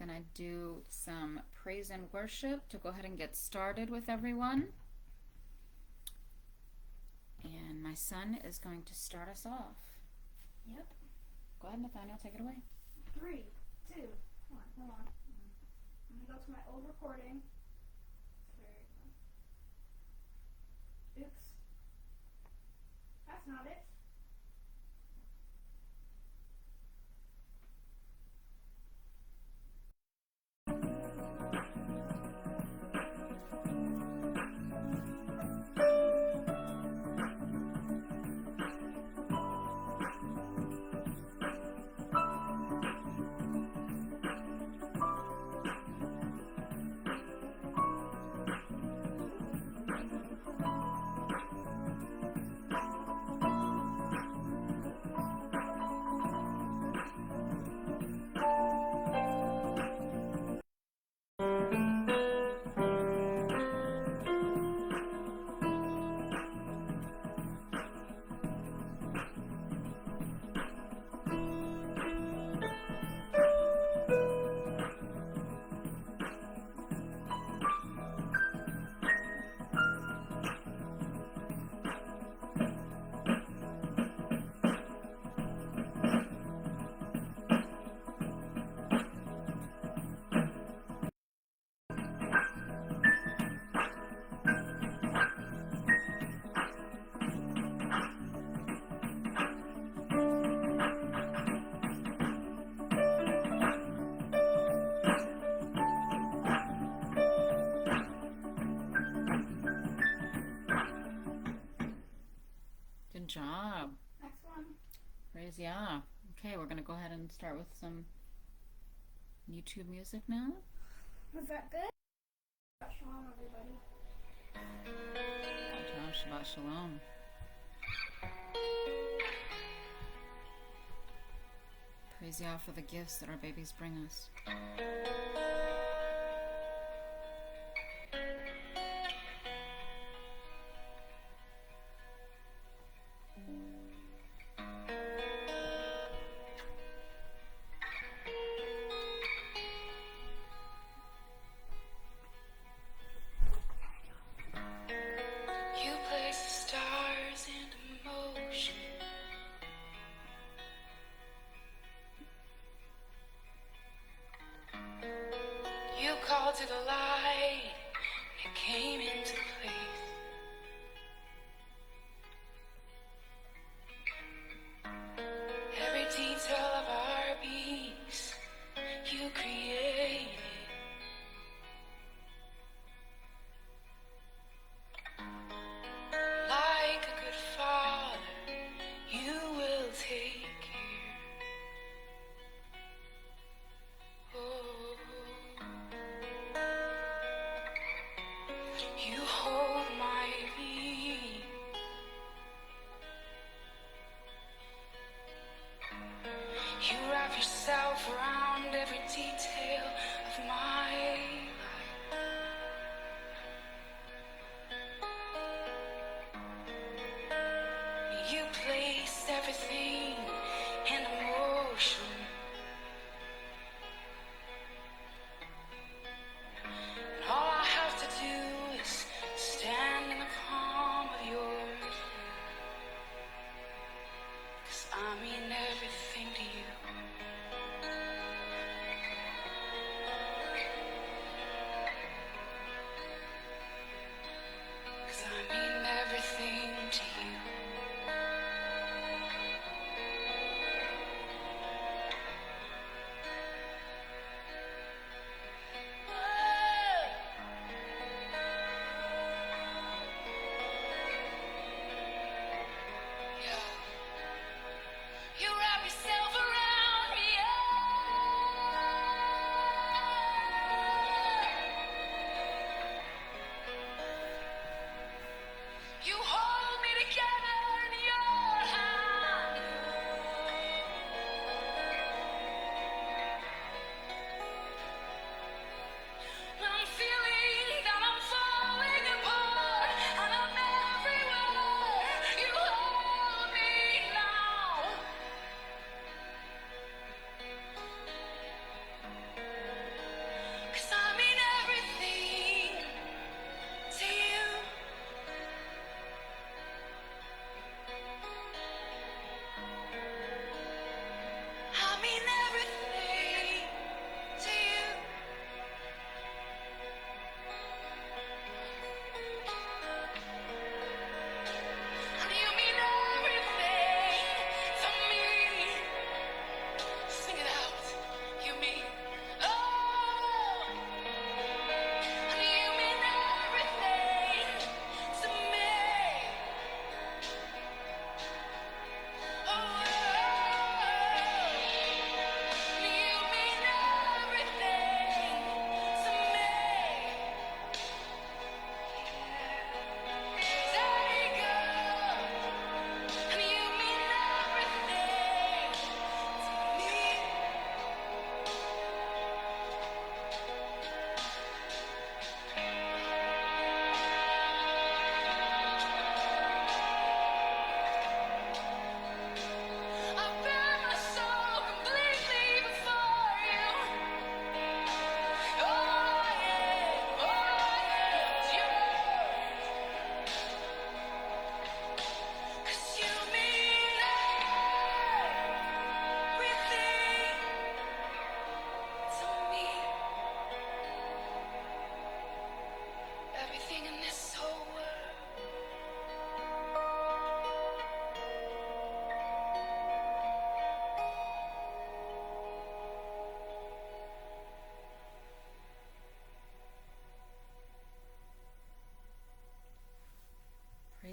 gonna do some praise and worship to go ahead and get started with everyone. And my son is going to start us off. Yep. Go ahead, Nathaniel, take it away. 3, 2, 1. Hold on. I'm gonna go to my old recording. Oops. That's not it. Good job. Next one. Praise Yah. Okay, we're gonna go ahead and start with some YouTube music now. Was that good? Shalom, everybody. Shabbat Shalom. Praise Yah for the gifts that our babies bring us. To the light, it came into place. Every detail of our beings, you created. Like a good father, you will take care. Oh. You hold my being. You wrap yourself around every detail of my life. You placed everything in motion. And all I have to do is stand in the palm of your hand, 'cause I mean everything to you.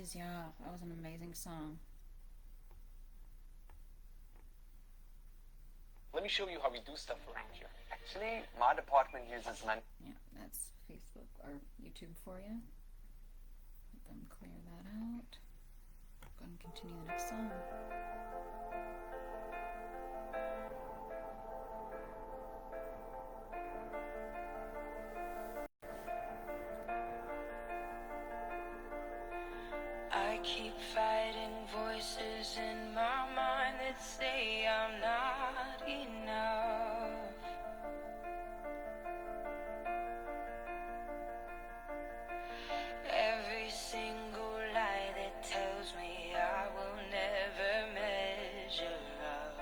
Praise Yah. That was an amazing song. Let me show you how we do stuff around here. Actually, my department uses Yeah, that's Facebook or YouTube for you. Let them clear that out. Go and continue the next song. I keep fighting voices in my mind that say I'm not enough. Every single lie that tells me I will never measure up.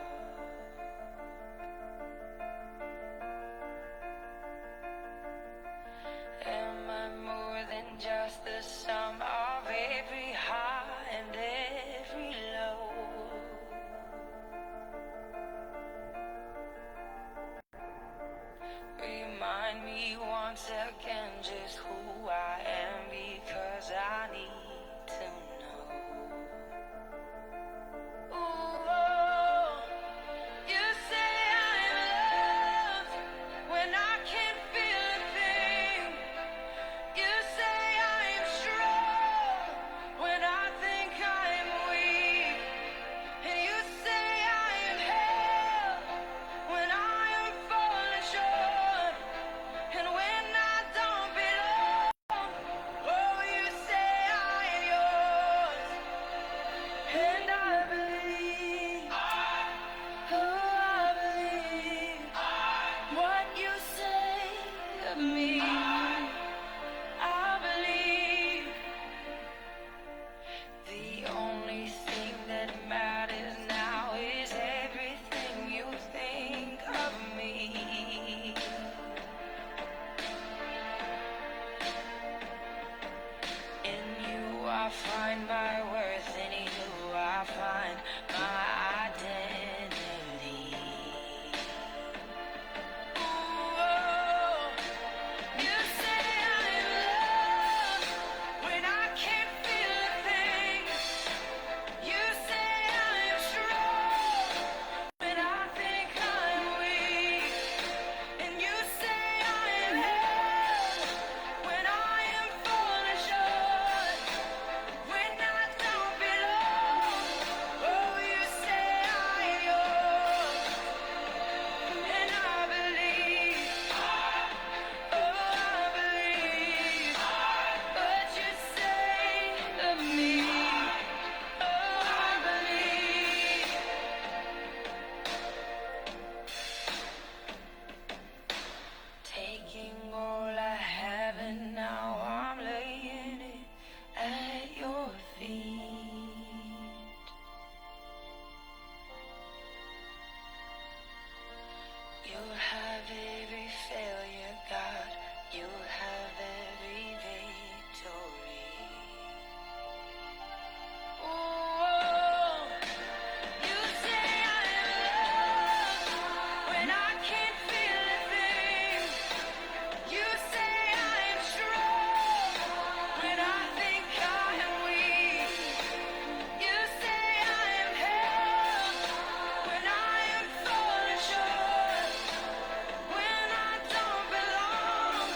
Am I more than just the sum of every high and every low? Remind me once again just who I am, because I need to know. Ooh, you say I'm loved when I can't feel a thing. You say I am strong when I think I am weak. And you say I am held when I am falling short. And when I don't belong, oh, you say I am yours. And I believe, oh, I believe what you say of me. I believe the only thing that matters now is everything you think of me. In you I find my worth, in you I find my identity. Ooh, you say I am loved when I can't feel a thing. You say I am strong when I think I'm weak. And you say I am held when I am falling short. When I don't belong, oh, you say I am yours. And I believe, oh, I believe what you say of me. Oh, I believe. Taking all I have and now I'm laying it at your feet. You'll have every failure, God. You'll have every victory. Ooh, you say I am loved when I can't feel a thing. You say I am strong when I think I am weak. You say I am held when I am falling short. When I don't belong,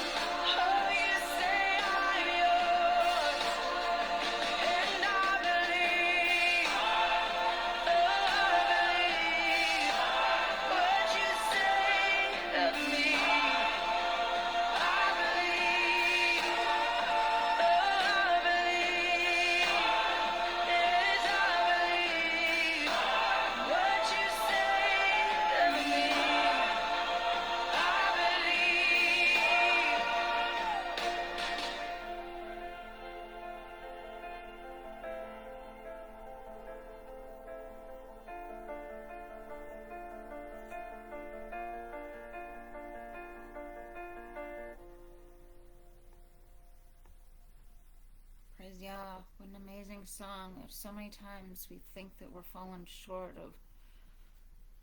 oh, you say I am yours. And I believe, oh, I believe what you say of me. I believe, oh, I believe, yes, I believe what you say of me. I believe. Praise Yah. What an amazing song. There's so many times we think that we're falling short of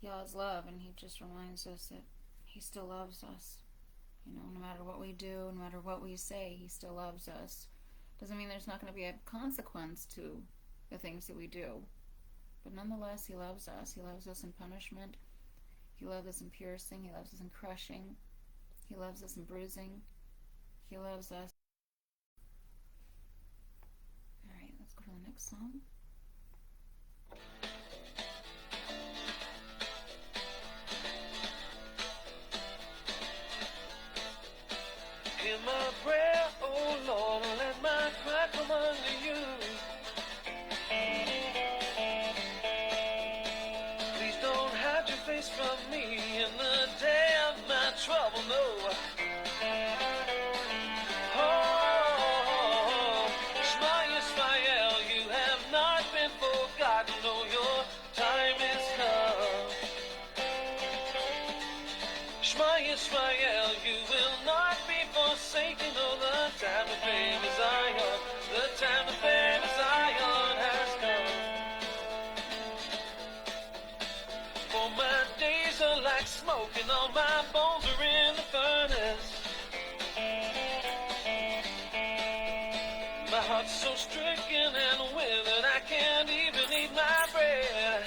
Yah's love, and He just reminds us that He still loves us. You know, no matter what we do, no matter what we say, He still loves us. Doesn't mean there's not going to be a consequence to the things that we do. But nonetheless, He loves us. He loves us in punishment. He loves us in piercing. He loves us in crushing. He loves us in bruising. He loves us. Alright, let's go to the next song. Hear my prayer, oh Lord, and let my cry come unto you. Please don't hide your face from me in the day of my trouble, no. Oh, Shema Yisrael, you have not been forgotten, no, your time is come. Shema Yisrael, you will not be forsaken, oh, the time to favor Zion, the time to favor Zion has come. For my days are like smoke and all my bones are in the furnace. My heart's so stricken and withered I can't even eat my bread.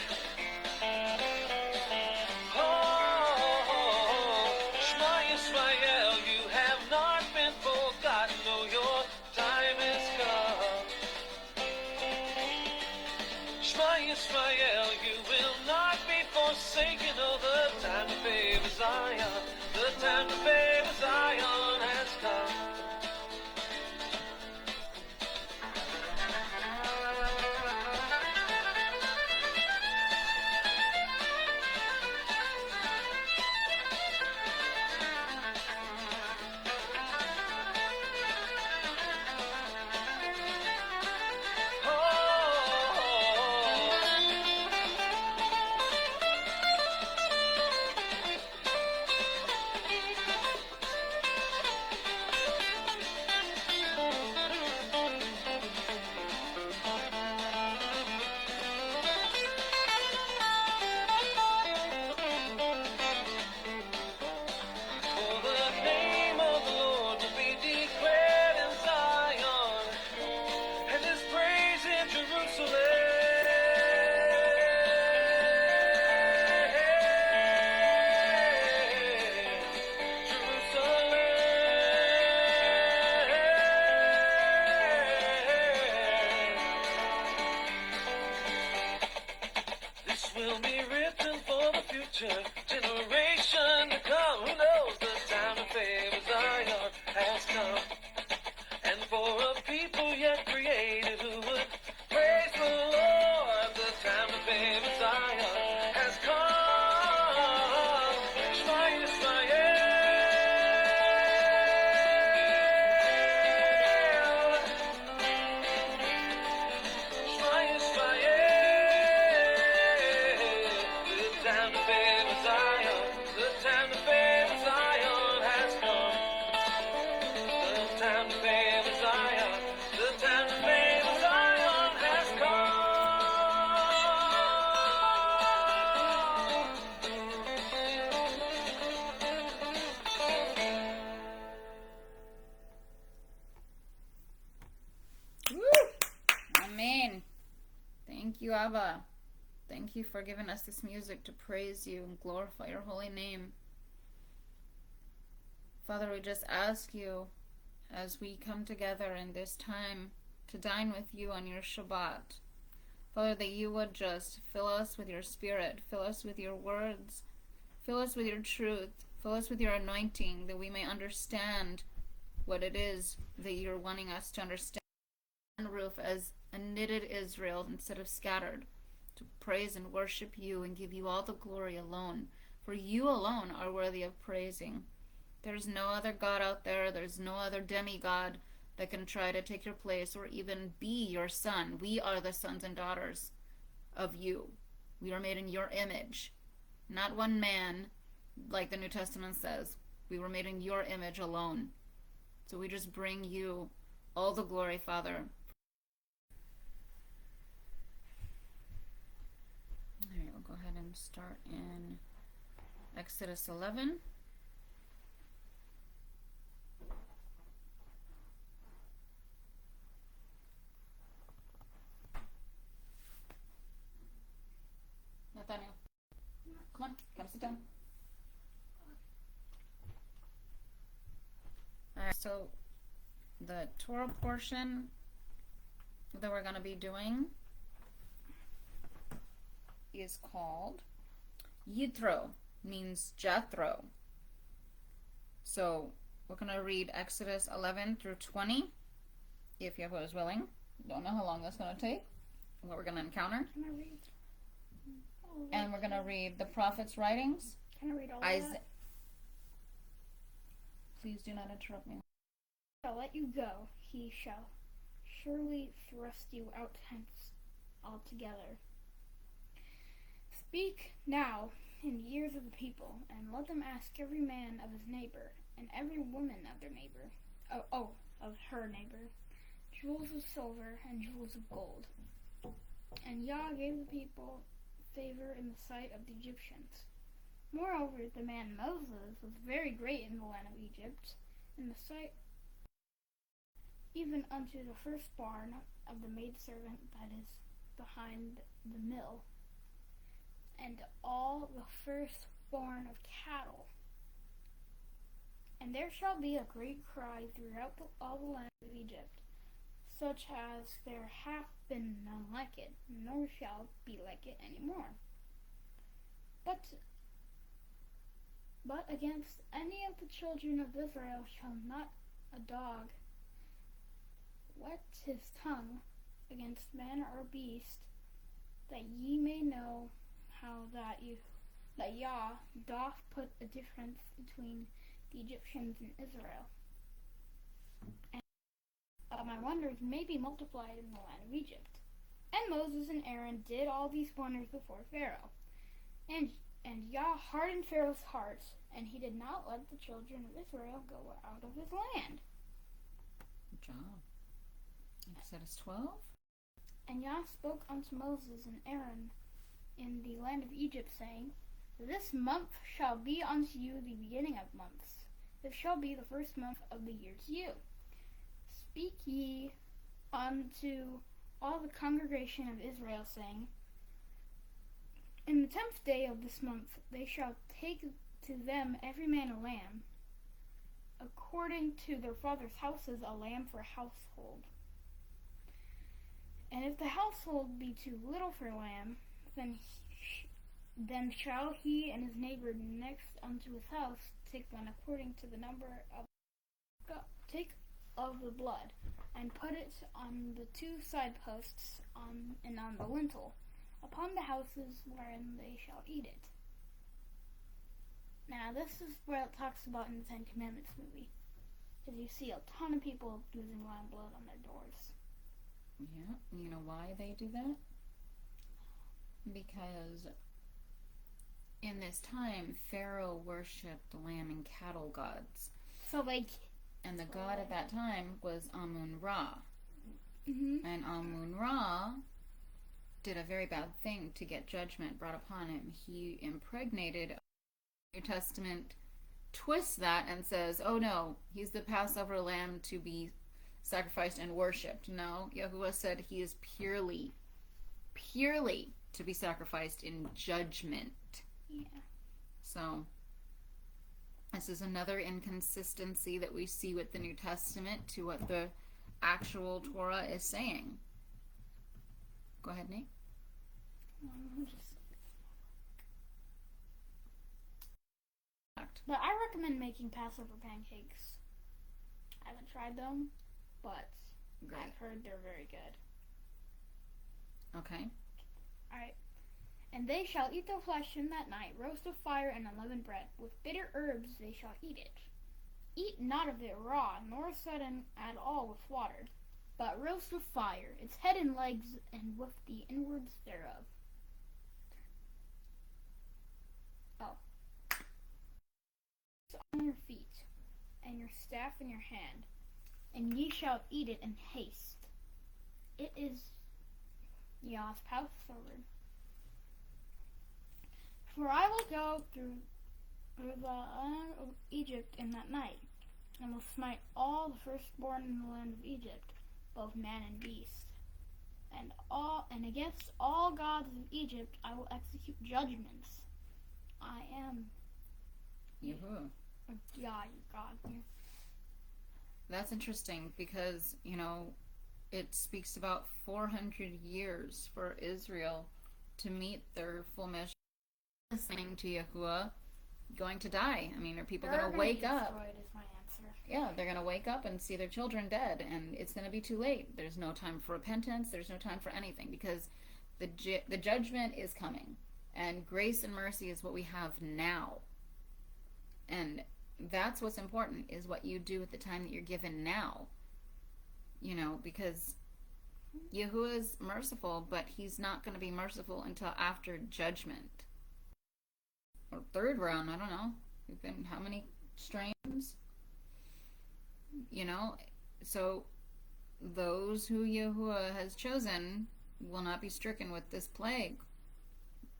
Israel, you have not been forgotten, no, your time is come. Shema Israel, you will not be forsaken, oh, the time to favor Zion, the time to favor Zion has come. Generation to come, who knows, the time to favor Zion has come. And for a people yet created who would praise the Lord, the time to favor Zion has come. Shema Yisrael, Shema Yisrael. Amen. Thank you, Abba. Thank you for giving us this music to praise you and glorify your holy name. Father, we just ask you, as we come together in this time to dine with you on your Shabbat, Father, that you would just fill us with your spirit, fill us with your words, fill us with your truth, fill us with your anointing, that we may understand what it is that you're wanting us to understand. One roof as a knitted Israel instead of scattered, to praise and worship you and give you all the glory alone, for you alone are worthy of praising. There's no other God out there, there's no other demigod that can try to take your place or even be your son. We are the sons and daughters of you. We are made in your image, not one man, like the New Testament says. We were made in your image alone. So we just bring you all the glory, Father. Alright, we'll go ahead and start in Exodus 11. sit down. Alright, so the Torah portion that we're going to be doing is called Yitro, means Jethro. So we're going to read Exodus 11 through 20, if Yahweh is willing. Don't know how long that's going to take, what we're going to encounter. Can I read? And we're going to read the prophet's writings. Can I read all of that? Please do not interrupt me. Shall let you go. He shall surely thrust you out hence altogether. Speak now in the ears of the people, and let them ask every man of his neighbor, and every woman of their neighbor, of her neighbor, jewels of silver and jewels of gold. And Yah gave the people favor in the sight of the Egyptians. Moreover, the man Moses was very great in the land of Egypt, in the sight even unto the firstborn of the maidservant that is behind the mill, and all the firstborn of cattle. And there shall be a great cry throughout all the land of Egypt, such as there hath been none like it, nor shall be like it any more. But against any of the children of Israel shall not a dog whet his tongue against man or beast, that ye may know how that Yah doth put a difference between the Egyptians and Israel. And my wonders may be multiplied in the land of Egypt. And Moses and Aaron did all these wonders before Pharaoh. And Yah hardened Pharaoh's heart, and he did not let the children of Israel go out of his land. Good job. Exodus 12. And Yah spoke unto Moses and Aaron in the land of Egypt, saying, This month shall be unto you the beginning of months. It shall be the first month of the year to you. Speak ye unto all the congregation of Israel, saying, In the 10th day of this month they shall take to them every man a lamb, according to their father's houses, a lamb for a household. And if the household be too little for a lamb, then shall he and his neighbor next unto his house take one according to the number of the blood, and put it on the two side posts and on the lintel, upon the houses wherein they shall eat it. Now this is where it talks about in the Ten Commandments movie, because you see a ton of people using lamb blood on their doors. Yeah, you know why they do that? Because in this time, Pharaoh worshipped lamb and cattle gods. And the god at that time was Amun-Ra. Mm-hmm. And Amun-Ra did a very bad thing to get judgment brought upon him. He impregnated. The New Testament twists that and says, oh no, he's the Passover lamb to be sacrificed and worshipped. No, Yahuwah said he is purely to be sacrificed in judgment. Yeah. So this is another inconsistency that we see with the New Testament to what the actual Torah is saying. Go ahead, Nate. But I recommend making Passover pancakes. I haven't tried them, but Great. I've heard they're very good. Okay. Alright. And they shall eat their flesh in that night, roast of fire and unleavened bread. With bitter herbs they shall eat it. Eat not of it raw, nor sodden at all with water, but roast with fire, its head and legs, and with the inwards thereof. On your feet, and your staff in your hand, and ye shall eat it in haste. It is Yah's Passover. For I will go through the land of Egypt in that night, and will smite all the firstborn in the land of Egypt, both man and beast. And against all gods of Egypt I will execute judgments. I am. Yahuwah. Yeah, God. Yeah. That's interesting because, it speaks about 400 years for Israel to meet their full mission. Listening to Yahuwah, going to die. I mean, are people going to wake up? Destroyed is my answer. Yeah, they're going to wake up and see their children dead, and it's going to be too late. There's no time for repentance. There's no time for anything because the judgment is coming, and grace and mercy is what we have now. And that's what's important, is what you do at the time that you're given now. Because Yahuwah is merciful, but he's not going to be merciful until after judgment. Or third round, I don't know. We've been how many streams? So those who Yahuwah has chosen will not be stricken with this plague.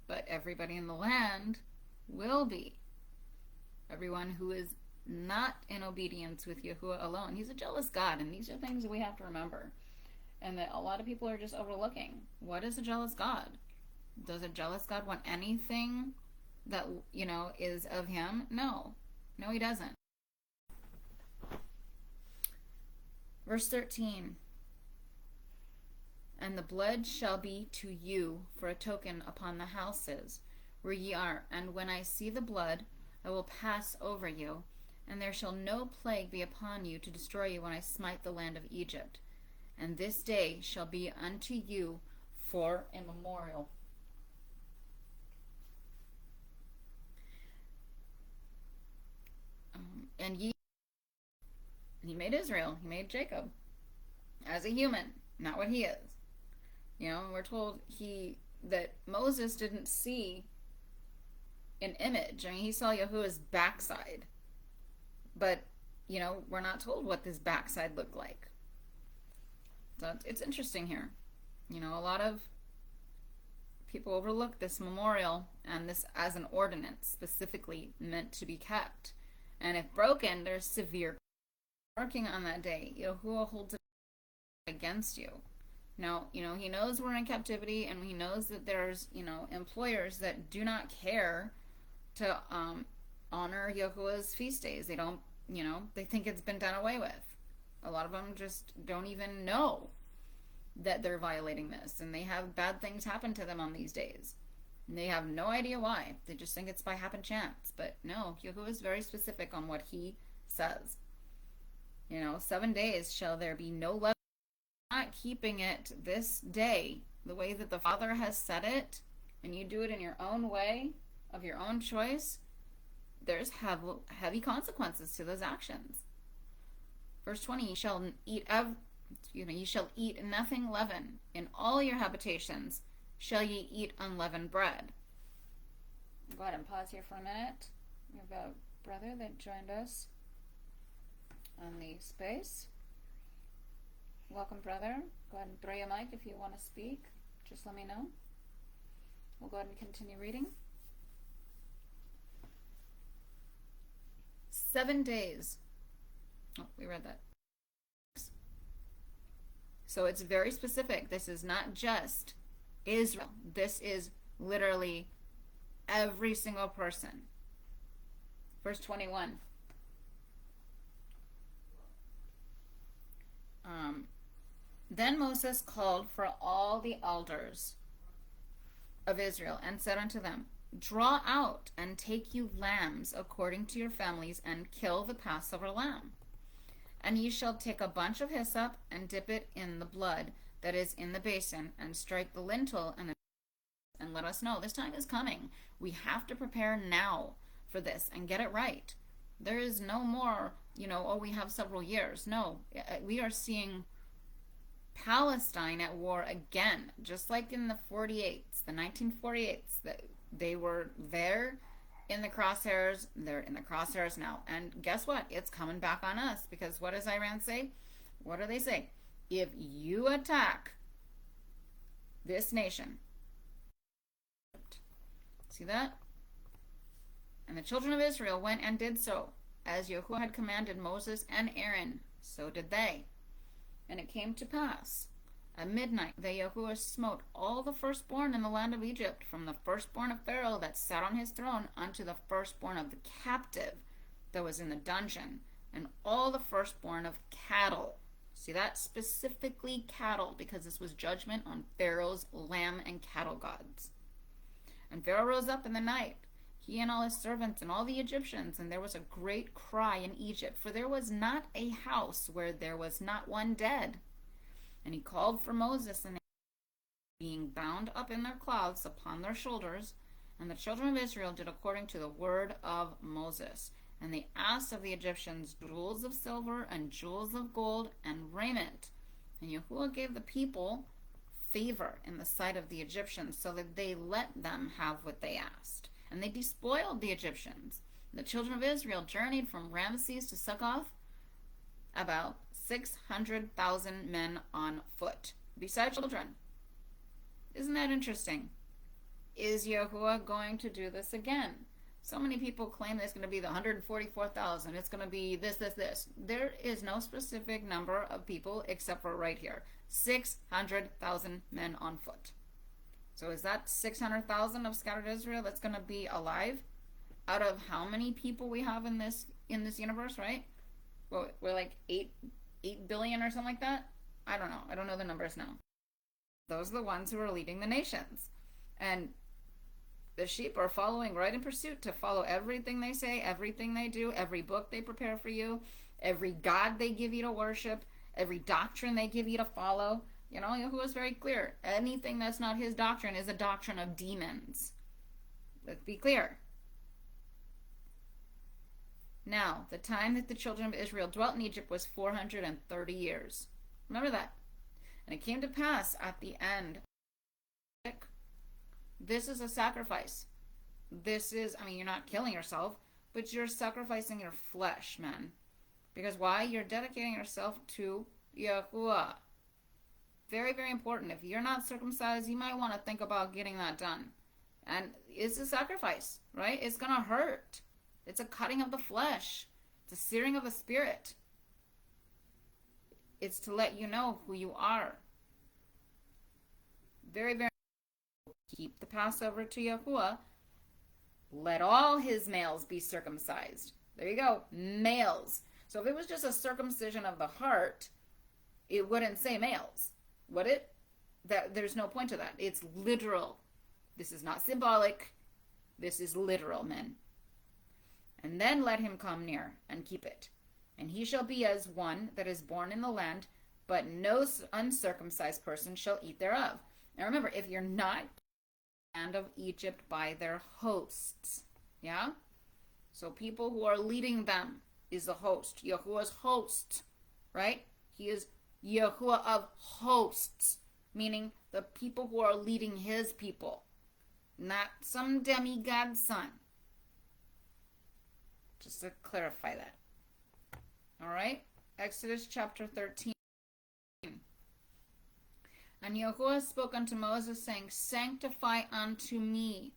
But everybody in the land will be. Everyone who is not in obedience with Yahuwah alone. He's a jealous God, and these are things that we have to remember. And that a lot of people are just overlooking. What is a jealous God? Does a jealous God want anything that, is of him? No, he doesn't. Verse 13. And the blood shall be to you for a token upon the houses where ye are. And when I see the blood, I will pass over you, and there shall no plague be upon you to destroy you when I smite the land of Egypt. And this day shall be unto you for a memorial. And he made Israel, he made Jacob as a human, not what he is. We're told that Moses didn't see an image. I mean, he saw Yahuwah's backside. But, we're not told what this backside looked like. So it's interesting here. A lot of people overlook this memorial and this as an ordinance specifically meant to be kept. And if broken, there's severe working on that day. Yahuwah holds it against you. Now, he knows we're in captivity, and he knows that there's, employers that do not care to honor Yahuwah's feast days. They don't, they think it's been done away with. A lot of them just don't even know that they're violating this, and they have bad things happen to them on these days. And they have no idea why. They just think it's by happen chance. But no, Yahuwah is very specific on what he says. 7 days shall there be no leaven. Not keeping it this day the way that the Father has said it, and you do it in your own way, of your own choice, there's heavy consequences to those actions. Verse 20, ye shall eat nothing leavened. In all your habitations shall ye eat unleavened bread. Go ahead and pause here for a minute. We have a brother that joined us on the space. Welcome, brother. Go ahead and throw your mic if you want to speak. Just let me know. We'll go ahead and continue reading. 7 days. Oh, we read that. So it's very specific. This is not just Israel. This is literally every single person. Verse 21. Then Moses called for all the elders of Israel and said unto them, draw out and take you lambs according to your families, and kill the Passover lamb. And ye shall take a bunch of hyssop and dip it in the blood that is in the basin, and strike the lintel and let us know. This time is coming. We have to prepare now for this and get it right. There is no more, we have several years. No, we are seeing Palestine at war again, just like in the 1948s. That they were there in the crosshairs. They're in the crosshairs now. And guess what? It's coming back on us, because what does Iran say? What do they say? If you attack this nation, see that? And the children of Israel went and did so, as Yahuwah had commanded Moses and Aaron. So did they. And it came to pass, At midnight, the Yahuwah smote all the firstborn in the land of Egypt, from the firstborn of Pharaoh that sat on his throne unto the firstborn of the captive that was in the dungeon, and all the firstborn of cattle. See that? Specifically cattle, because this was judgment on Pharaoh's lamb and cattle gods. And Pharaoh rose up in the night, he and all his servants and all the Egyptians, and there was a great cry in Egypt, for there was not a house where there was not one dead. And he called for Moses, and being bound up in their clouds upon their shoulders, and the children of Israel did according to the word of Moses. And they asked of the Egyptians jewels of silver and jewels of gold and raiment. And Yahuwah gave the people favor in the sight of the Egyptians, so that they let them have what they asked. And they despoiled the Egyptians. The children of Israel journeyed from Ramesses to Succoth, about 600,000 men on foot, besides children. Isn't that interesting? Is Yahuwah going to do this again? So many people claim that it's going to be the 144,000. It's going to be this. There is no specific number of people except for right here. 600,000 men on foot. So is that 600,000 of scattered Israel that's going to be alive? Out of how many people we have in this universe, right? Well, we're like 8 billion or something like that? I don't know. I don't know the numbers now. Those are the ones who are leading the nations. And the sheep are following right in pursuit to follow everything they say, everything they do, every book they prepare for you, every God they give you to worship, every doctrine they give you to follow. You know, Yahuwah is very clear. Anything that's not his doctrine is a doctrine of demons. Let's be clear. Now, the time that the children of Israel dwelt in Egypt was 430 years. Remember that. And it came to pass at the end. This is a sacrifice. This is, you're not killing yourself, but you're sacrificing your flesh, man. Because why? You're dedicating yourself to Yahuwah. Very, very important. If you're not circumcised, you might want to think about getting that done. And it's a sacrifice, right? It's going to hurt. It's a cutting of the flesh. It's a searing of the spirit. It's to let you know who you are. Very, very keep the Passover to Yahuwah. Let all his males be circumcised. There you go. Males. So if it was just a circumcision of the heart, it wouldn't say males, would it? There's no point to that. It's literal. This is not symbolic. This is literal, men. And then let him come near and keep it. And he shall be as one that is born in the land, but no uncircumcised person shall eat thereof. Now remember, if you're not land of Egypt by their hosts, yeah? So people who are leading them is the host, Yahuwah's host, right? He is Yahuwah of hosts, meaning the people who are leading his people, not some demigod son. Just to clarify that. All right? Exodus chapter 13. And Yahuwah spoke unto Moses, saying, Sanctify unto me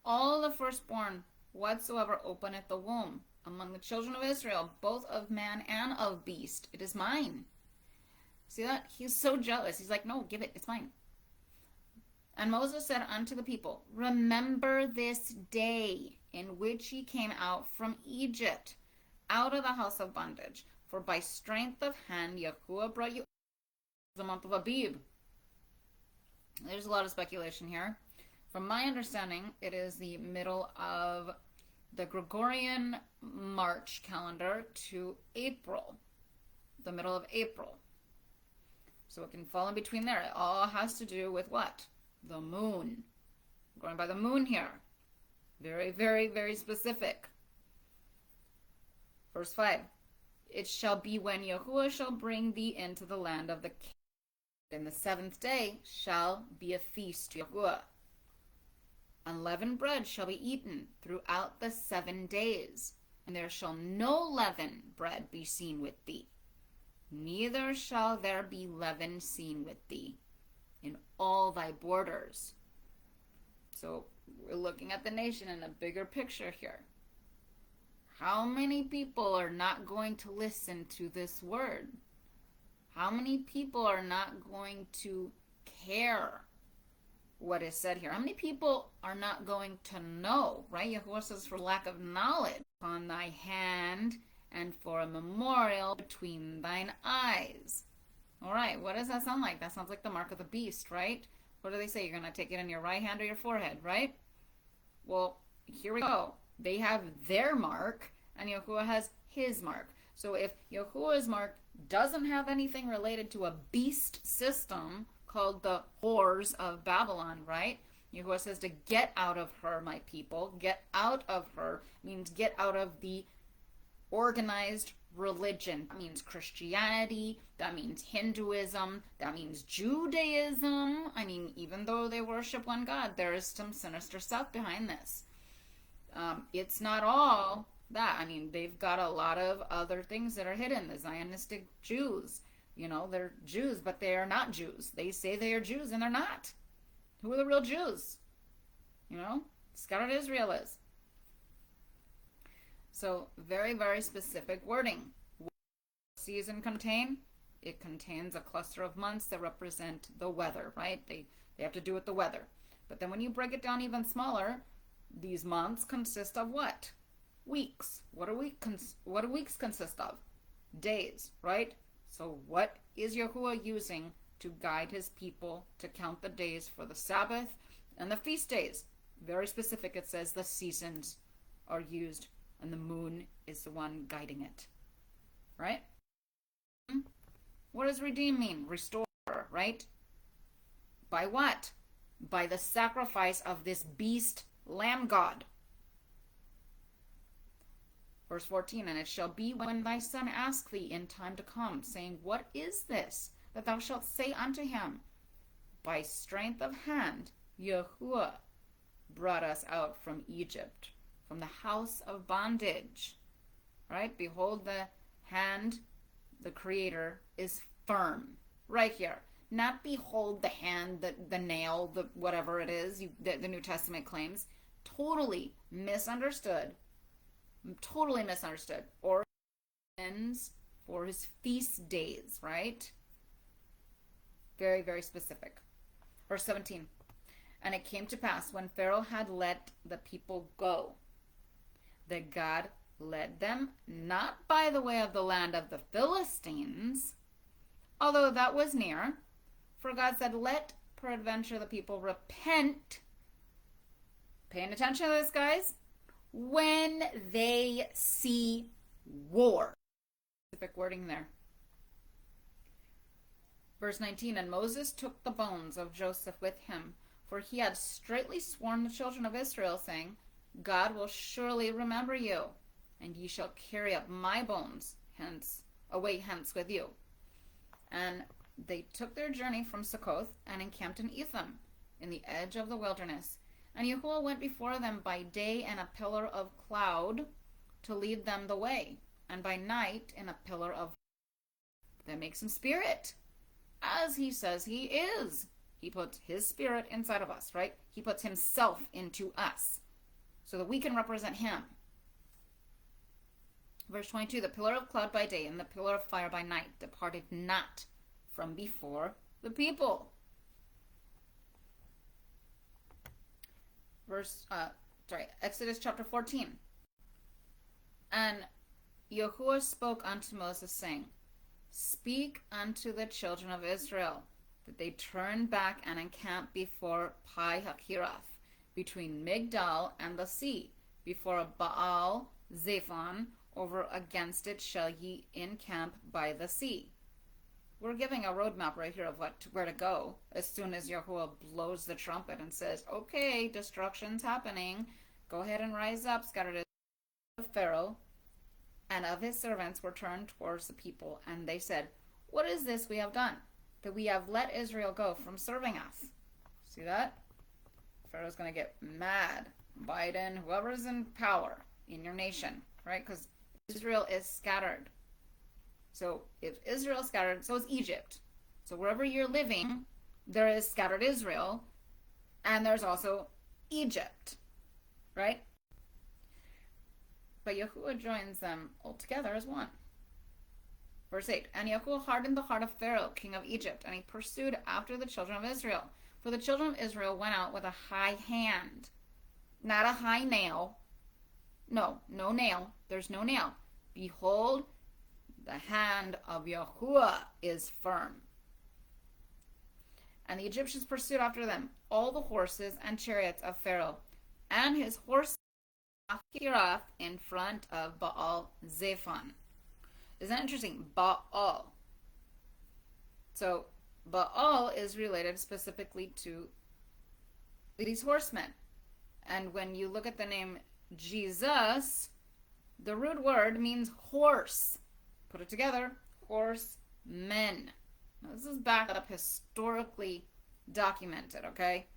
all the firstborn whatsoever openeth the womb among the children of Israel, both of man and of beast. It is mine. See that? He's so jealous. He's like, no, give it. It's mine. And Moses said unto the people, Remember this day in which ye came out from Egypt, out of the house of bondage. For by strength of hand Yahuwah brought you the month of Abib. There's a lot of speculation here. From my understanding, it is the middle of the Gregorian March calendar to April. The middle of April. So it can fall in between there. It all has to do with what? The moon. I'm going by the moon here. Very, very, very specific. Verse 5. It shall be when Yahuwah shall bring thee into the land of the king. And the seventh day shall be a feast to Yahuwah. Unleavened bread shall be eaten throughout the 7 days, and there shall no leavened bread be seen with thee. Neither shall there be leaven seen with thee in all thy borders. So we're looking at the nation in a bigger picture here. How many people are not going to listen to this word? How many people are not going to care what is said here? How many people are not going to know, right? Yahuwah says, for lack of knowledge, on thy hand, and for a memorial between thine eyes. All right, what does that sound like? That sounds like the mark of the beast, right? What do they say? You're going to take it on your right hand or your forehead, right? Well, here we go. They have their mark, and Yahuwah has his mark. So if Yahuwah's mark doesn't have anything related to a beast system called the whores of Babylon, right? Yahuwah says to get out of her, my people. Get out of her means get out of the organized religion. That means Christianity. That means Hinduism. That means Judaism. I mean, even though they worship one God, there is some sinister stuff behind this. It's not all that. I mean, they've got a lot of other things that are hidden. The Zionistic Jews, they're Jews, but they are not Jews. They say they are Jews, and they're not. Who are the real Jews? Scattered Israel is. So, very, very specific wording. What does season contain? It contains a cluster of months that represent the weather, right? They have to do with the weather. But then when you break it down even smaller, these months consist of what? Weeks. What do weeks consist of? Days, right? So what is Yahuwah using to guide his people to count the days for the Sabbath and the feast days? Very specific. It says the seasons are used and the moon is the one guiding it. Right? What does redeem mean? Restore, right? By what? By the sacrifice of this beast lamb god. Verse 14, and it shall be when thy son ask thee in time to come, saying, what is this? That thou shalt say unto him, by strength of hand, Yahuwah brought us out from Egypt, from the house of bondage. Right? Behold, the hand, the Creator, is firm. Right here. Not behold the hand, the nail, the whatever it is, the New Testament claims. Totally misunderstood. Totally misunderstood. Or ends for his feast days, right? Very, very specific. Verse 17. And it came to pass when Pharaoh had let the people go, that God led them not by the way of the land of the Philistines, although that was near. For God said, let peradventure the people repent. Paying attention to this, guys? When they see war. Specific wording there. Verse 19, and Moses took the bones of Joseph with him, for he had straitly sworn the children of Israel, saying, God will surely remember you, and ye shall carry up my bones away hence with you. And they took their journey from Succoth and encamped in Etham, in the edge of the wilderness. And Yahuwah went before them by day in a pillar of cloud to lead them the way, and by night in a pillar of that makes him spirit, as he says he is. He puts his spirit inside of us, right? He puts himself into us so that we can represent him. Verse 22, the pillar of cloud by day and the pillar of fire by night departed not from before the people. Exodus chapter 14. And Yahuwah spoke unto Moses, saying, speak unto the children of Israel, that they turn back and encamp before Pi Hakiroth, between Migdal and the sea, before Baal Zephon, over against it shall ye encamp by the sea. We're giving a roadmap right here of where to go as soon as Yahuwah blows the trumpet and says, okay, destruction's happening. Go ahead and rise up, scattered of Pharaoh and of his servants were turned towards the people, and they said, what is this we have done, that we have let Israel go from serving us? See that? Pharaoh's going to get mad. Biden, whoever's in power in your nation, right? Because Israel is scattered. So if Israel is scattered, so is Egypt. So wherever you're living, there is scattered Israel, and there's also Egypt, right? But Yahuwah joins them all together as one. Verse 8, and Yahuwah hardened the heart of Pharaoh, king of Egypt, and he pursued after the children of Israel. For the children of Israel went out with a high hand. Not a high nail. No nail. There's no nail. Behold, the hand of Yahuwah is firm. And the Egyptians pursued after them all the horses and chariots of Pharaoh, and his horses in front of Baal Zephon. Isn't that interesting? Baal. So Baal is related specifically to these horsemen. And when you look at the name Jesus, the root word means horse. Put it together, horsemen. Now, this is backed up, historically documented, okay?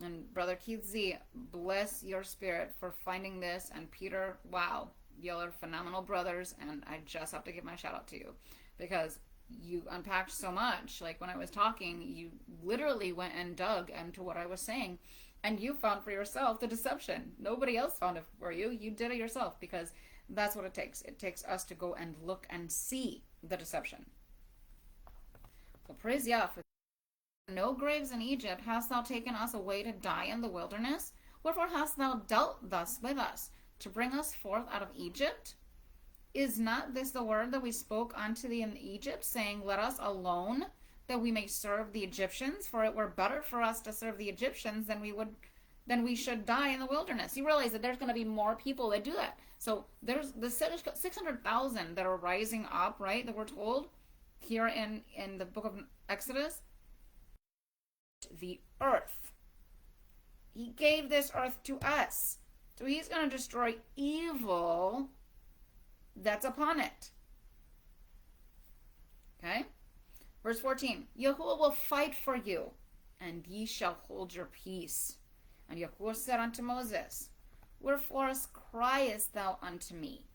And Brother Keith Z, bless your spirit for finding this. And Peter, wow, y'all are phenomenal brothers, and I just have to give my shout out to you because you unpacked so much. Like when I was talking, you literally went and dug into what I was saying, and you found for yourself the deception. Nobody else found it for you. You did it yourself, because that's what it takes. It takes us to go and look and see the deception. So praise Yah for no graves in Egypt hast thou taken us away to die in the wilderness. Wherefore hast thou dealt thus with us, to bring us forth out of Egypt? Is not this the word that we spoke unto thee in Egypt, saying, let us alone, that we may serve the Egyptians? For it were better for us to serve the Egyptians than we should die in the wilderness. You realize that there's going to be more people that do that. So there's the 600,000 that are rising up, right, that we're told here in the book of Exodus. The earth. He gave this earth to us. So he's going to destroy evil that's upon it. Okay? Verse 14. Yahuwah will fight for you, and ye shall hold your peace. And Yahuwah said unto Moses, wherefore criest thou unto me?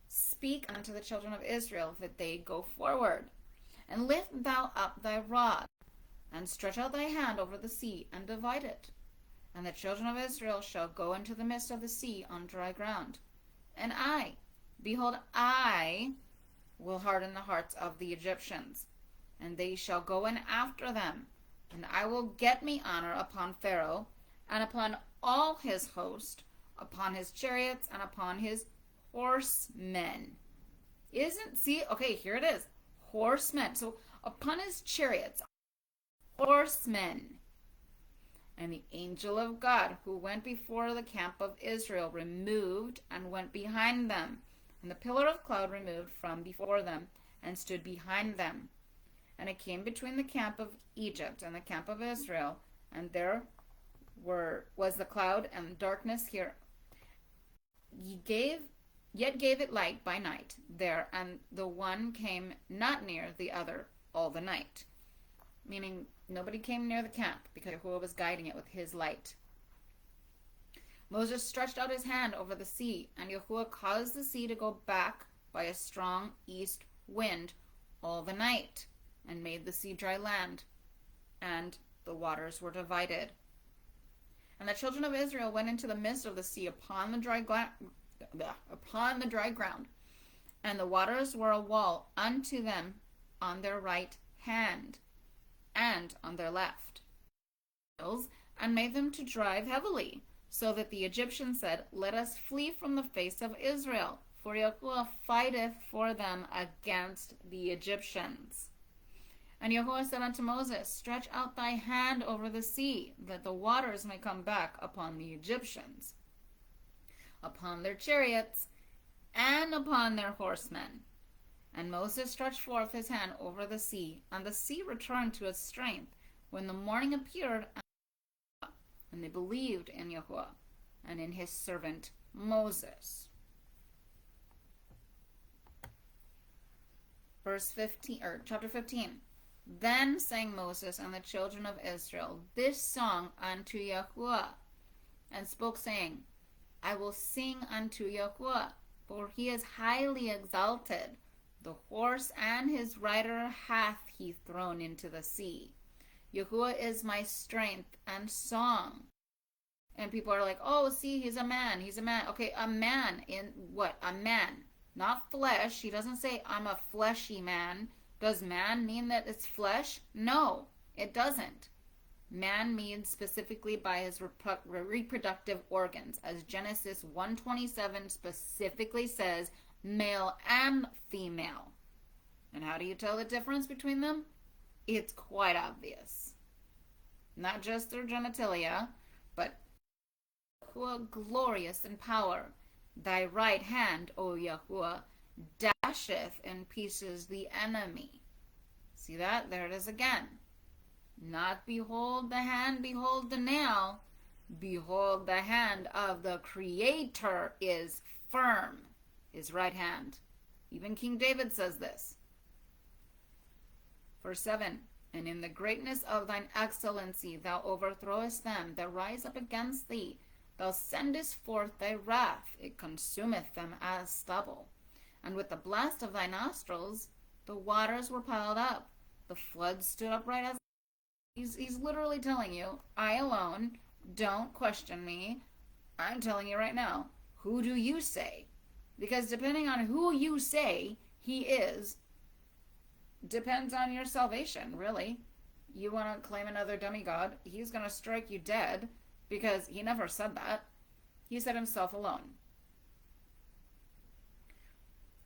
Speak unto the children of Israel that they go forward. And lift thou up thy rod, and stretch out thy hand over the sea, and divide it. And the children of Israel shall go into the midst of the sea on dry ground. And I, behold, I will harden the hearts of the Egyptians, and they shall go in after them. And I will get me honor upon Pharaoh, and upon all his host, upon his chariots, and upon his horsemen. Okay, here it is. Horsemen. So upon his chariots, horsemen. And the angel of God, who went before the camp of Israel, removed and went behind them. And the pillar of cloud removed from before them, and stood behind them. And it came between the camp of Egypt and the camp of Israel, and there was the cloud and darkness here. Yet gave it light by night there, and the one came not near the other all the night. Meaning nobody came near the camp, because Yahuwah was guiding it with his light. Moses stretched out his hand over the sea, and Yahuwah caused the sea to go back by a strong east wind all the night, and made the sea dry land, and the waters were divided. And the children of Israel went into the midst of the sea upon the dry ground, and the waters were a wall unto them on their right hand and on their left, and made them to drive heavily, so that the Egyptians said, let us flee from the face of Israel, for Yahuwah fighteth for them against the Egyptians. And Yahuwah said unto Moses, stretch out thy hand over the sea, that the waters may come back upon the Egyptians, upon their chariots, and upon their horsemen. And Moses stretched forth his hand over the sea, and the sea returned to its strength when the morning appeared, and they believed in Yahuwah and in his servant Moses. Chapter 15. Then sang Moses and the children of Israel this song unto Yahuwah, and spoke, saying, I will sing unto Yahuwah, for he is highly exalted. The horse and his rider hath he thrown into the sea. Yahuwah is my strength and song. And people are like, oh, see, he's a man. Okay, a man in what? A man. not flesh. He doesn't say, I'm a fleshy man. Does man mean that it's flesh? No, it doesn't. Man means specifically by his reproductive organs, as Genesis 1:27 specifically says, male and female. And how do you tell the difference between them? It's quite obvious. Not just their genitalia, but Yahuwah glorious in power. Thy right hand, O Yahuwah, dasheth in pieces the enemy. See that? There it is again. Not behold the hand, behold the nail. Behold, the hand of the Creator is firm. His right hand. Even King David says this. Verse 7. And in the greatness of thine excellency thou overthrowest them that rise up against thee. Thou sendest forth thy wrath, it consumeth them as stubble. And with the blast of thy nostrils the waters were piled up. The floods stood upright as... He's literally telling you, I alone, don't question me. I'm telling you right now, who do you say? Because depending on who you say he is, depends on your salvation, really. You want to claim another demigod, he's going to strike you dead because he never said that. He said himself alone.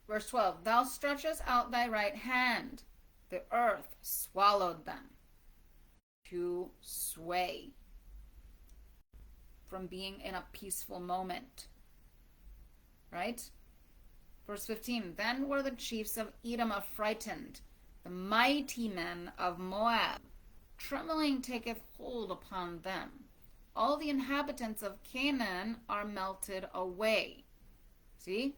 Verse 12, thou stretchest out thy right hand, the earth swallowed them. To sway from being in a peaceful moment. Right? Verse 15, then were the chiefs of Edom affrighted, the mighty men of Moab. Trembling taketh hold upon them. All the inhabitants of Canaan are melted away. See?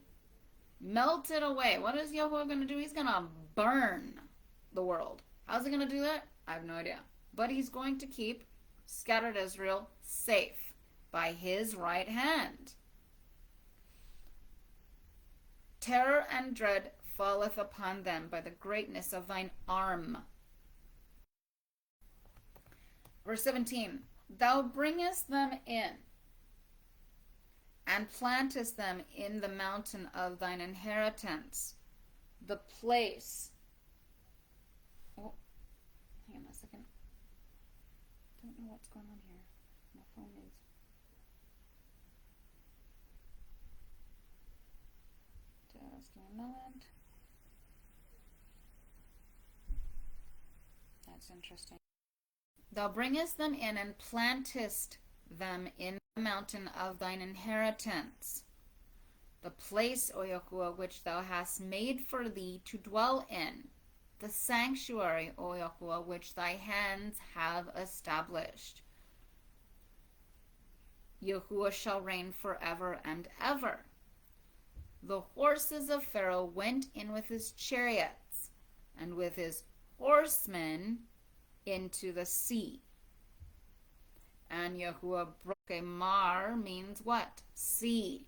Melted away. What is Yahweh going to do? He's going to burn the world. How's he going to do that? I have no idea. But he's going to keep scattered Israel safe by his right hand. Terror and dread falleth upon them by the greatness of thine arm. Verse 17, thou bringest them in, and plantest them in the mountain of thine inheritance, the place. Oh, hang on a second. Don't know what's going on here. My phone is. Just a moment. That's interesting. Thou bringest them in and plantest them in the mountain of thine inheritance, the place, O Yahuwah, which thou hast made for thee to dwell in, the sanctuary, O Yahuwah, which thy hands have established. Yahuwah shall reign forever and ever. The horses of Pharaoh went in with his chariots, and with his horsemen into the sea. And Yahuwah broke a mar means what? Sea.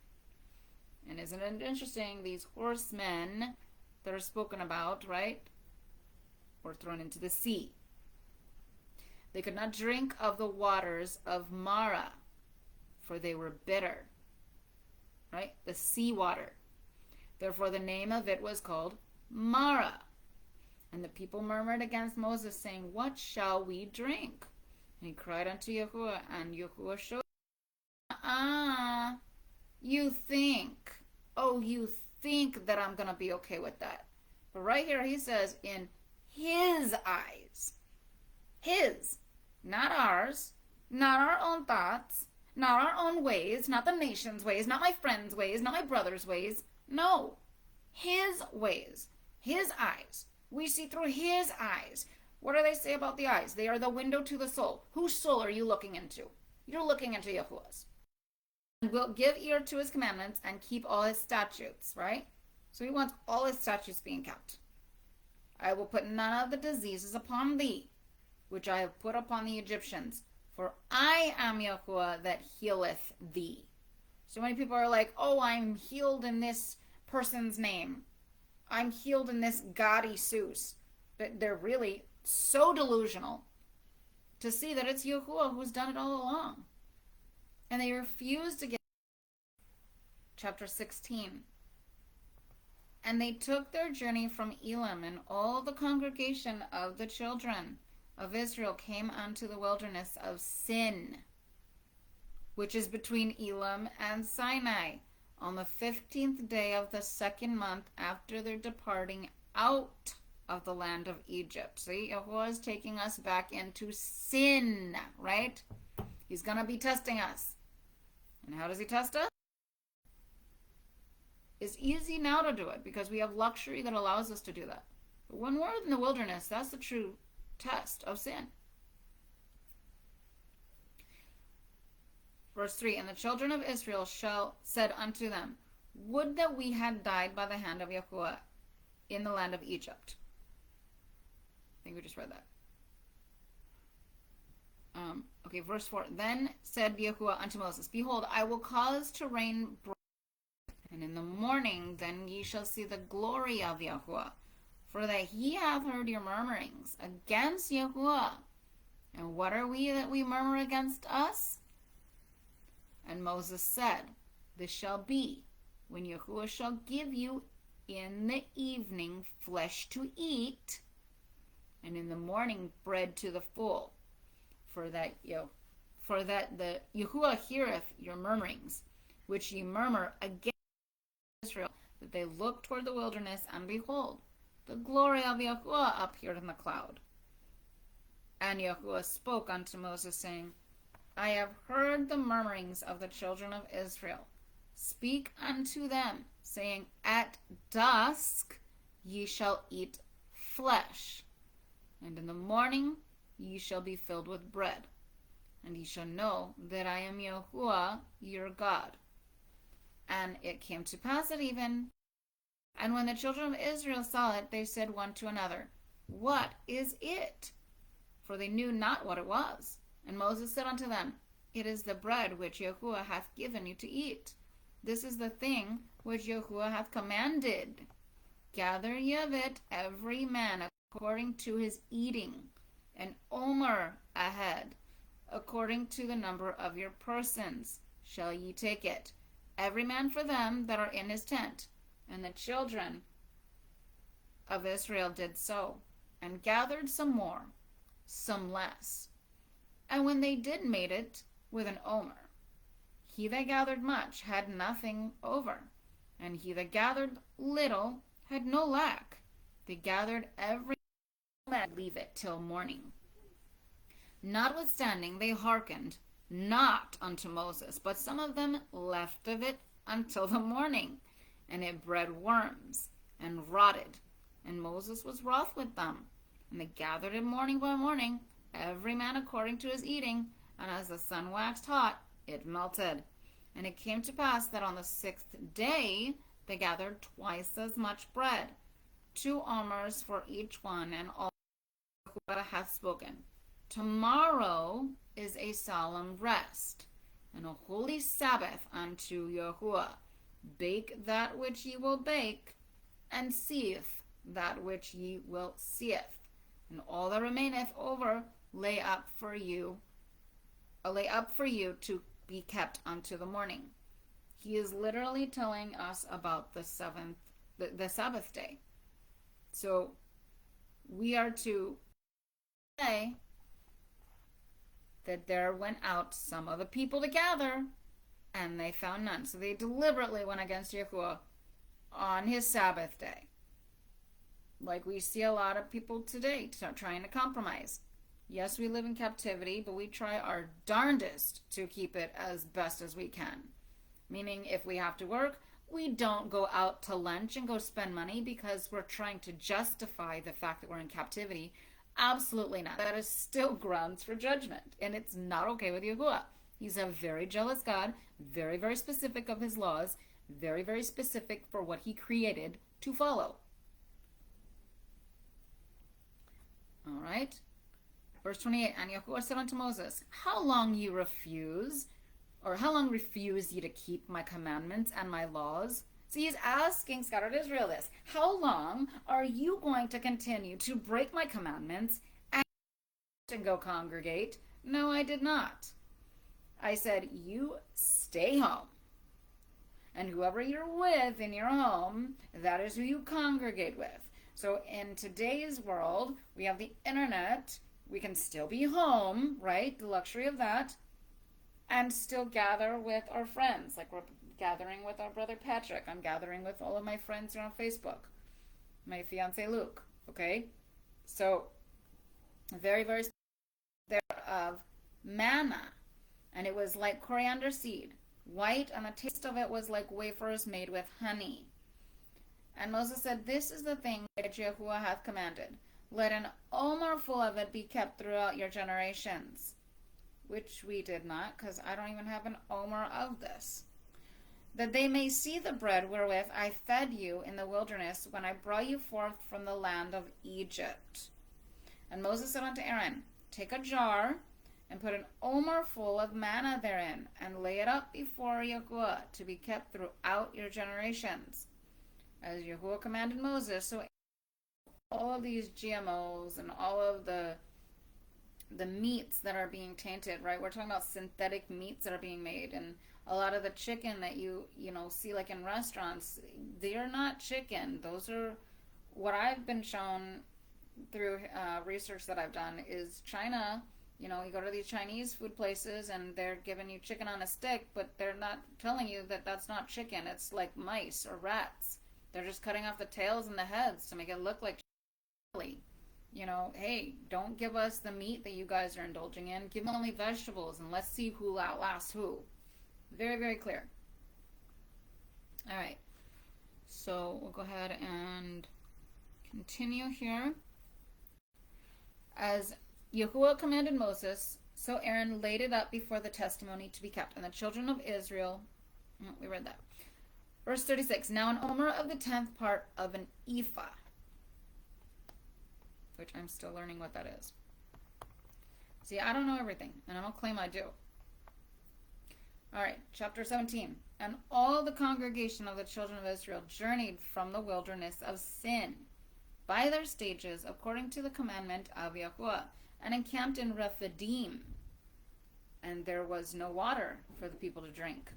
And isn't it interesting, these horsemen that are spoken about, right, were thrown into the sea. They could not drink of the waters of Mara, for they were bitter. Right? The sea water. Therefore the name of it was called Mara. And the people murmured against Moses, saying, what shall we drink? And he cried unto Yahuwah, and Yahuwah showed you think that I'm going to be okay with that. But right here he says, in his eyes. His. Not ours. Not our own thoughts. Not our own ways. Not the nation's ways. Not my friend's ways. Not my brother's ways. No. His ways. His eyes. We see through his eyes. What do they say about the eyes? They are the window to the soul. Whose soul are you looking into? You're looking into Yahuwah's. And will give ear to his commandments and keep all his statutes, right? So he wants all his statutes being kept. I will put none of the diseases upon thee, which I have put upon the Egyptians, for I am Yahuwah that healeth thee. So many people are like, oh, I'm healed in this person's name. I'm healed in this gaudy Seuss. But they're really so delusional to see that it's Yahuwah who's done it all along. And they refuse to get chapter 16. And they took their journey from Elim, and all the congregation of the children of Israel came unto the wilderness of Sin, which is between Elim and Sinai, on the 15th day of the 2nd month after their departing out of the land of Egypt. See, Yahuwah is taking us back into sin, right? He's going to be testing us. And how does he test us? It's easy now to do it because we have luxury that allows us to do that. But when we're in the wilderness, that's the true test of sin. Verse 3, and the children of Israel said unto them, would that we had died by the hand of Yahuwah in the land of Egypt. I think we just read that. Okay, verse 4. Then said Yahuwah unto Moses, behold, I will cause to rain bread, and in the morning then ye shall see the glory of Yahuwah, for that he hath heard your murmurings against Yahuwah. And what are we that we murmur against us? And Moses said, this shall be, when Yahuwah shall give you in the evening flesh to eat, and in the morning bread to the full, for that the Yahuwah heareth your murmurings, which ye murmur against Israel, that they look toward the wilderness, and behold, the glory of Yahuwah appeared in the cloud. And Yahuwah spoke unto Moses, saying, I have heard the murmurings of the children of Israel. Speak unto them, saying, at dusk ye shall eat flesh, and in the morning ye shall be filled with bread, and ye shall know that I am Yahuwah your God. And it came to pass at even, and when the children of Israel saw it, they said one to another, what is it? For they knew not what it was. And Moses said unto them, it is the bread which Yahuwah hath given you to eat. This is the thing which Yahuwah hath commanded. Gather ye of it every man according to his eating, an omer ahead, according to the number of your persons, shall ye take it, every man for them that are in his tent. And the children of Israel did so, and gathered some more, some less. And when they did made it with an omer, he that gathered much had nothing over, and he that gathered little had no lack. They gathered every man, leave it till morning. Notwithstanding, they hearkened not unto Moses, but some of them left of it until the morning, and it bred worms, and rotted. And Moses was wroth with them. And they gathered it morning by morning, every man according to his eating, and as the sun waxed hot, it melted. And it came to pass that on the 6th day they gathered twice as much bread, 2 omers for each one, and all Yahuwah hath spoken. Tomorrow is a solemn rest, and a holy Sabbath unto Yahuwah. Bake that which ye will bake, and seeth that which ye will seeth, and all that remaineth over lay up for you to be kept unto the morning. He is literally telling us about the Sabbath day. So we are to say that there went out some of the people to gather, and they found none. So they deliberately went against Yahuwah on his Sabbath day. Like we see a lot of people today trying to compromise. Yes, we live in captivity, but we try our darndest to keep it as best as we can. Meaning, if we have to work, we don't go out to lunch and go spend money because we're trying to justify the fact that we're in captivity. Absolutely not. That is still grounds for judgment, and it's not okay with Yahuwah. He's a very jealous God, very, very specific of his laws, very, very specific for what he created to follow. All right. Verse 28, and Yahuwah said unto Moses, how long refuse ye to keep my commandments and my laws? So he's asking scattered Israel this. How long are you going to continue to break my commandments and go congregate? No, I did not. I said, you stay home And whoever you're with in your home, that is who you congregate with. So in today's world, we have the internet. We can still be home, right? The luxury of that. And still gather with our friends. Like we're gathering with our brother Patrick. I'm gathering with all of my friends here on Facebook. My fiance Luke. Okay? So, very, very thereof manna. And it was like coriander seed. White, and the taste of it was like wafers made with honey. And Moses said, this is the thing which Yahuwah hath commanded. Let an omer full of it be kept throughout your generations. Which we did not, because I don't even have an omer of this. That they may see the bread wherewith I fed you in the wilderness when I brought you forth from the land of Egypt. And Moses said unto Aaron, take a jar, and put an omer full of manna therein, and lay it up before Yahuwah, to be kept throughout your generations. As Yahuwah commanded Moses, so all of these GMOs and all of the meats that are being tainted, right? We're talking about synthetic meats that are being made, and a lot of the chicken that you see like in restaurants, they're not chicken. Those are what I've been shown through research that I've done is China. You go to these Chinese food places and they're giving you chicken on a stick, but they're not telling you that that's not chicken. It's like mice or rats. They're just cutting off the tails and the heads to make it look like chili. Hey, don't give us the meat that you guys are indulging in. Give me only vegetables, and let's see who outlasts who. Very, very clear. All right. So we'll go ahead and continue here. As Yahuwah commanded Moses, so Aaron laid it up before the testimony to be kept. And the children of Israel, we read that. Verse 36, now an omer of the 10th part of an ephah, which I'm still learning what that is. See, I don't know everything, and I don't claim I do. All right, chapter 17. And all the congregation of the children of Israel journeyed from the wilderness of Sin by their stages according to the commandment of Yahuwah, and encamped in Rephidim. And there was no water for the people to drink.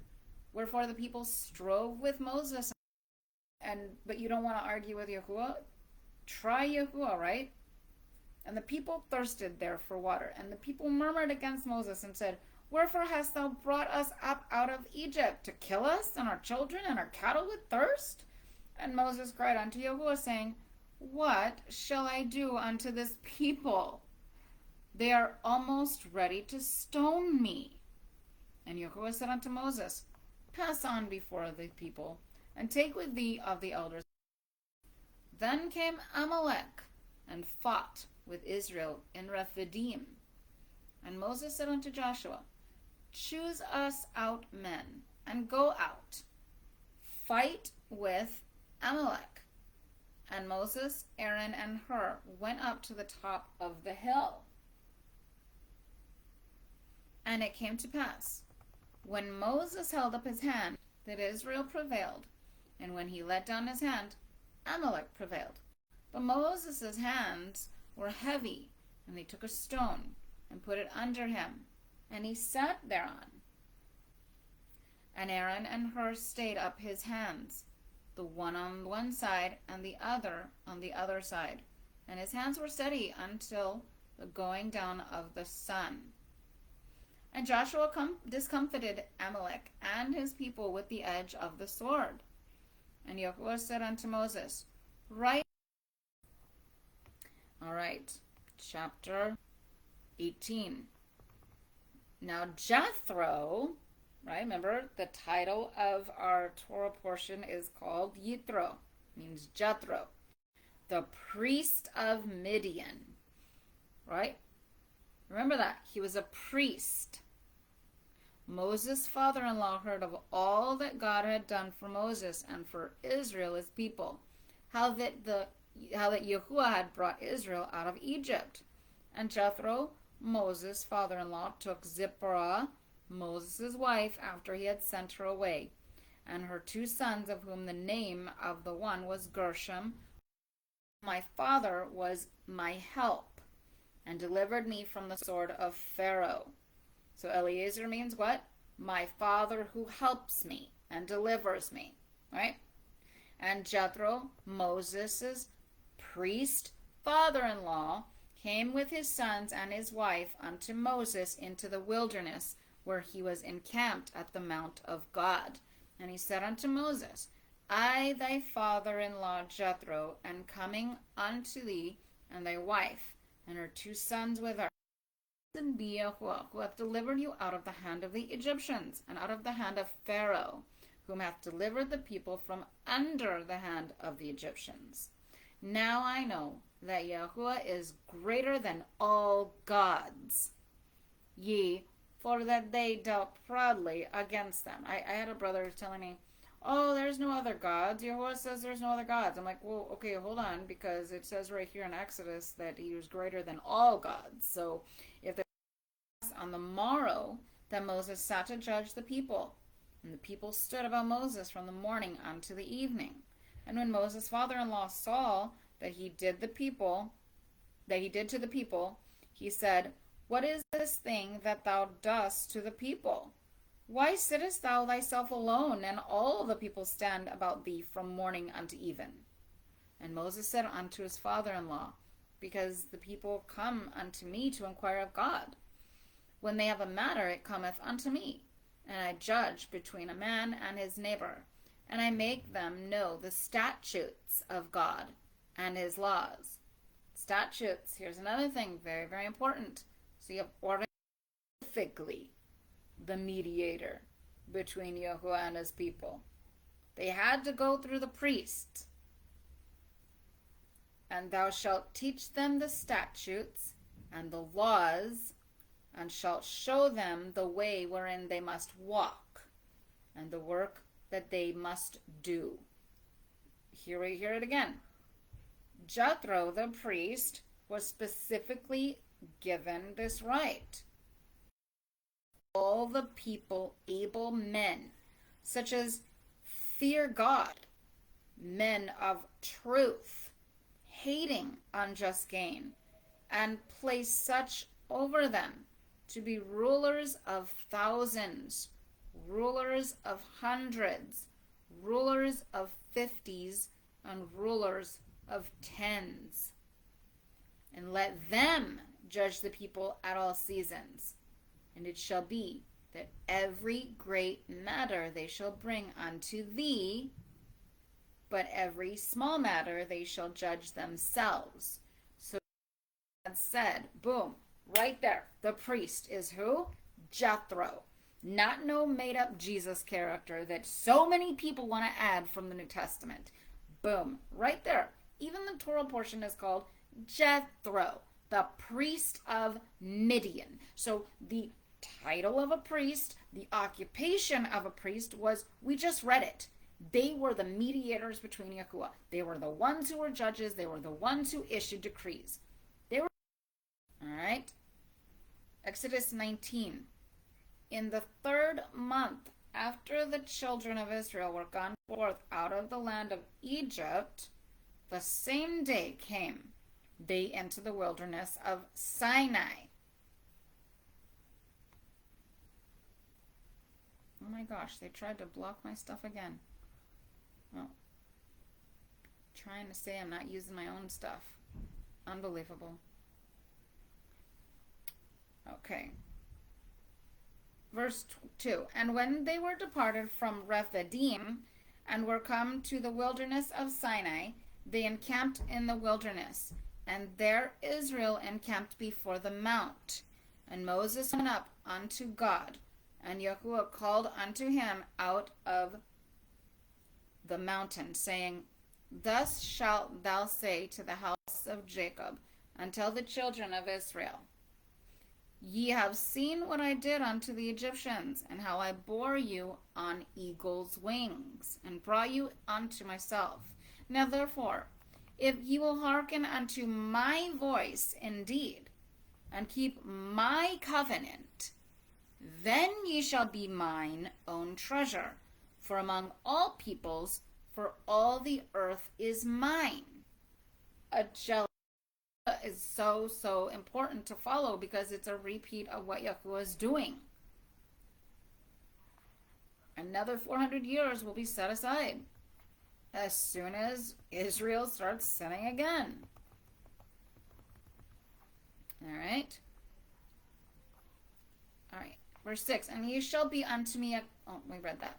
Wherefore the people strove with Moses. But you don't want to argue with Yahuwah? Try Yahuwah, right? And the people thirsted there for water. And the people murmured against Moses and said, wherefore hast thou brought us up out of Egypt, to kill us and our children and our cattle with thirst? And Moses cried unto Yahuwah, saying, what shall I do unto this people? They are almost ready to stone me. And Yahuwah said unto Moses, pass on before the people, and take with thee of the elders. Then came Amalek, and fought with Israel in Rephidim. And Moses said unto Joshua, choose us out men, and go out, fight with Amalek. And Moses, Aaron, and Hur went up to the top of the hill. And it came to pass, when Moses held up his hand, that Israel prevailed, and when he let down his hand, Amalek prevailed. But Moses' hands were heavy, and they took a stone, and put it under him, and he sat thereon. And Aaron and Hur stayed up his hands, the one on one side, and the other on the other side. And his hands were steady until the going down of the sun. And Joshua discomfited Amalek and his people with the edge of the sword. And Yahuwah said unto Moses, write. All right, chapter 18. Now Jethro, right? Remember, the title of our Torah portion is called Yitro, means Jethro, the priest of Midian, right? Remember that. He was a priest. Moses' father-in-law heard of all that God had done for Moses and for Israel, his people. How that Yahuwah had brought Israel out of Egypt. And Jethro, Moses' father-in-law, took Zipporah, Moses' wife, after he had sent her away, and her 2 sons, of whom the name of the one was Gershom. My father was my help, and delivered me from the sword of Pharaoh. So Eliezer means what? My father who helps me. and delivers me. Right? And Jethro, Moses' priest father-in-law, came with his sons and his wife unto Moses into the wilderness, where he was encamped at the mount of God. And he said unto Moses, I, thy father-in-law Jethro, am coming unto thee, and thy wife, and her 2 sons with her, and be Yahuwah, who hath delivered you out of the hand of the Egyptians, and out of the hand of Pharaoh, whom hath delivered the people from under the hand of the Egyptians. Now I know that Yahuwah is greater than all gods. Ye, for that they dealt proudly against them. I had a brother telling me, oh, there's no other gods. Yahuwah says there's no other gods. I'm like, well, okay, hold on, because it says right here in Exodus that he was greater than all gods. So if there's on the morrow that Moses sat to judge the people, and the people stood about Moses from the morning unto the evening. And when Moses' father-in-law saw that he did to the people, he said, What is this thing that thou dost to the people? Why sittest thou thyself alone, and all the people stand about thee from morning unto even? And Moses said unto his father-in-law, Because the people come unto me to inquire of God. When they have a matter, it cometh unto me. And I judge between a man and his neighbor, and I make them know the statutes of God and his laws. Statutes, here's another thing, very, very important. So you have specifically the mediator between Yahuwah and his people. They had to go through the priest. And thou shalt teach them the statutes and the laws, and shalt show them the way wherein they must walk, and the work that they must do. Here we hear it again. Jethro, the priest, was specifically given this right. All the people, able men, such as fear God, men of truth, hating unjust gain, and place such over them to be rulers of thousands, rulers of hundreds, rulers of 50s, and rulers of 10s. And let them judge the people at all seasons. And it shall be that every great matter they shall bring unto thee, but every small matter they shall judge themselves. So God said, boom, right there, the priest is who? Jethro. Not no made-up Jesus character that so many people want to add from the New Testament. Boom, right there. Even the Torah portion is called Jethro, the priest of Midian. So the title of a priest, the occupation of a priest was, we just read it. They were the mediators between Yahuwah. They were the ones who were judges. They were the ones who issued decrees. They were, all right? Exodus 19. In the 3rd month after the children of Israel were gone forth out of the land of Egypt, the same day came they into the wilderness of Sinai. Oh my gosh, they tried to block my stuff again. Oh. Trying to say I'm not using my own stuff. Unbelievable. Okay. Verse 2. And when they were departed from Rephidim, and were come to the wilderness of Sinai, they encamped in the wilderness. And there Israel encamped before the mount. And Moses went up unto God, and Yahuwah called unto him out of the mountain, saying, Thus shalt thou say to the house of Jacob, and tell the children of Israel, Ye have seen what I did unto the Egyptians, and how I bore you on eagle's wings, and brought you unto myself. Now therefore, if ye will hearken unto my voice indeed, and keep my covenant, then ye shall be mine own treasure, for among all peoples, for all the earth is mine. A jealous is so important to follow, because it's a repeat of what Yahuwah is doing. Another 400 years will be set aside as soon as Israel starts sinning again. All right. Verse 6, and ye shall be unto me we read that.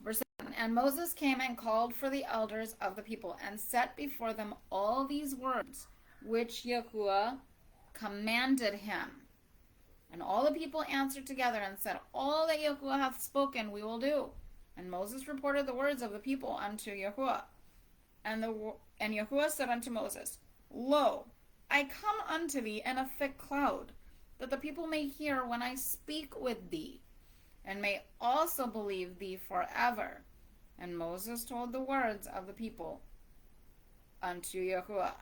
Verse 7, and Moses came and called for the elders of the people, and set before them all these words, which Yahuwah commanded him. And all the people answered together and said, all that Yahuwah hath spoken we will do. And Moses reported the words of the people unto Yahuwah. And Yahuwah said unto Moses, lo, I come unto thee in a thick cloud, that the people may hear when I speak with thee, and may also believe thee forever. And Moses told the words of the people unto Yahuwah.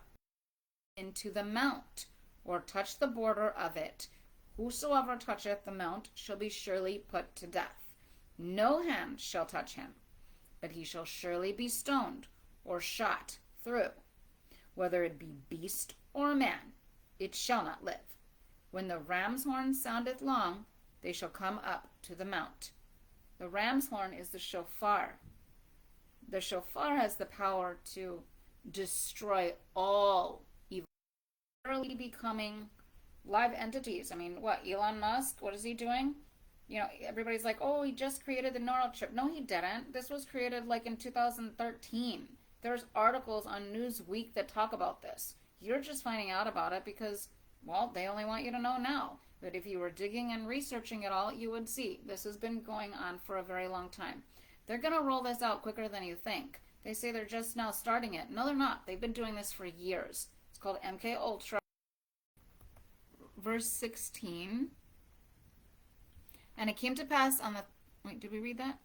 Into the mount, or touch the border of it, whosoever toucheth the mount shall be surely put to death. No hand shall touch him, but he shall surely be stoned, or shot through. Whether it be beast or man, it shall not live. When the ram's horn soundeth long, they shall come up to the mount. The ram's horn is the shofar. The shofar has the power to destroy all evil, literally becoming live entities. I mean, what, Elon Musk, what is he doing? You know, everybody's like, oh, he just created the neural chip. No, he didn't. This was created like in 2013. There's articles on Newsweek that talk about this. You're just finding out about it because, well, they only want you to know now. But if you were digging and researching it all, you would see this has been going on for a very long time. They're going to roll this out quicker than you think. They say they're just now starting it. No, they're not. They've been doing this for years. It's called MK Ultra. Verse 16. And it came to pass on the... Wait, did we read that?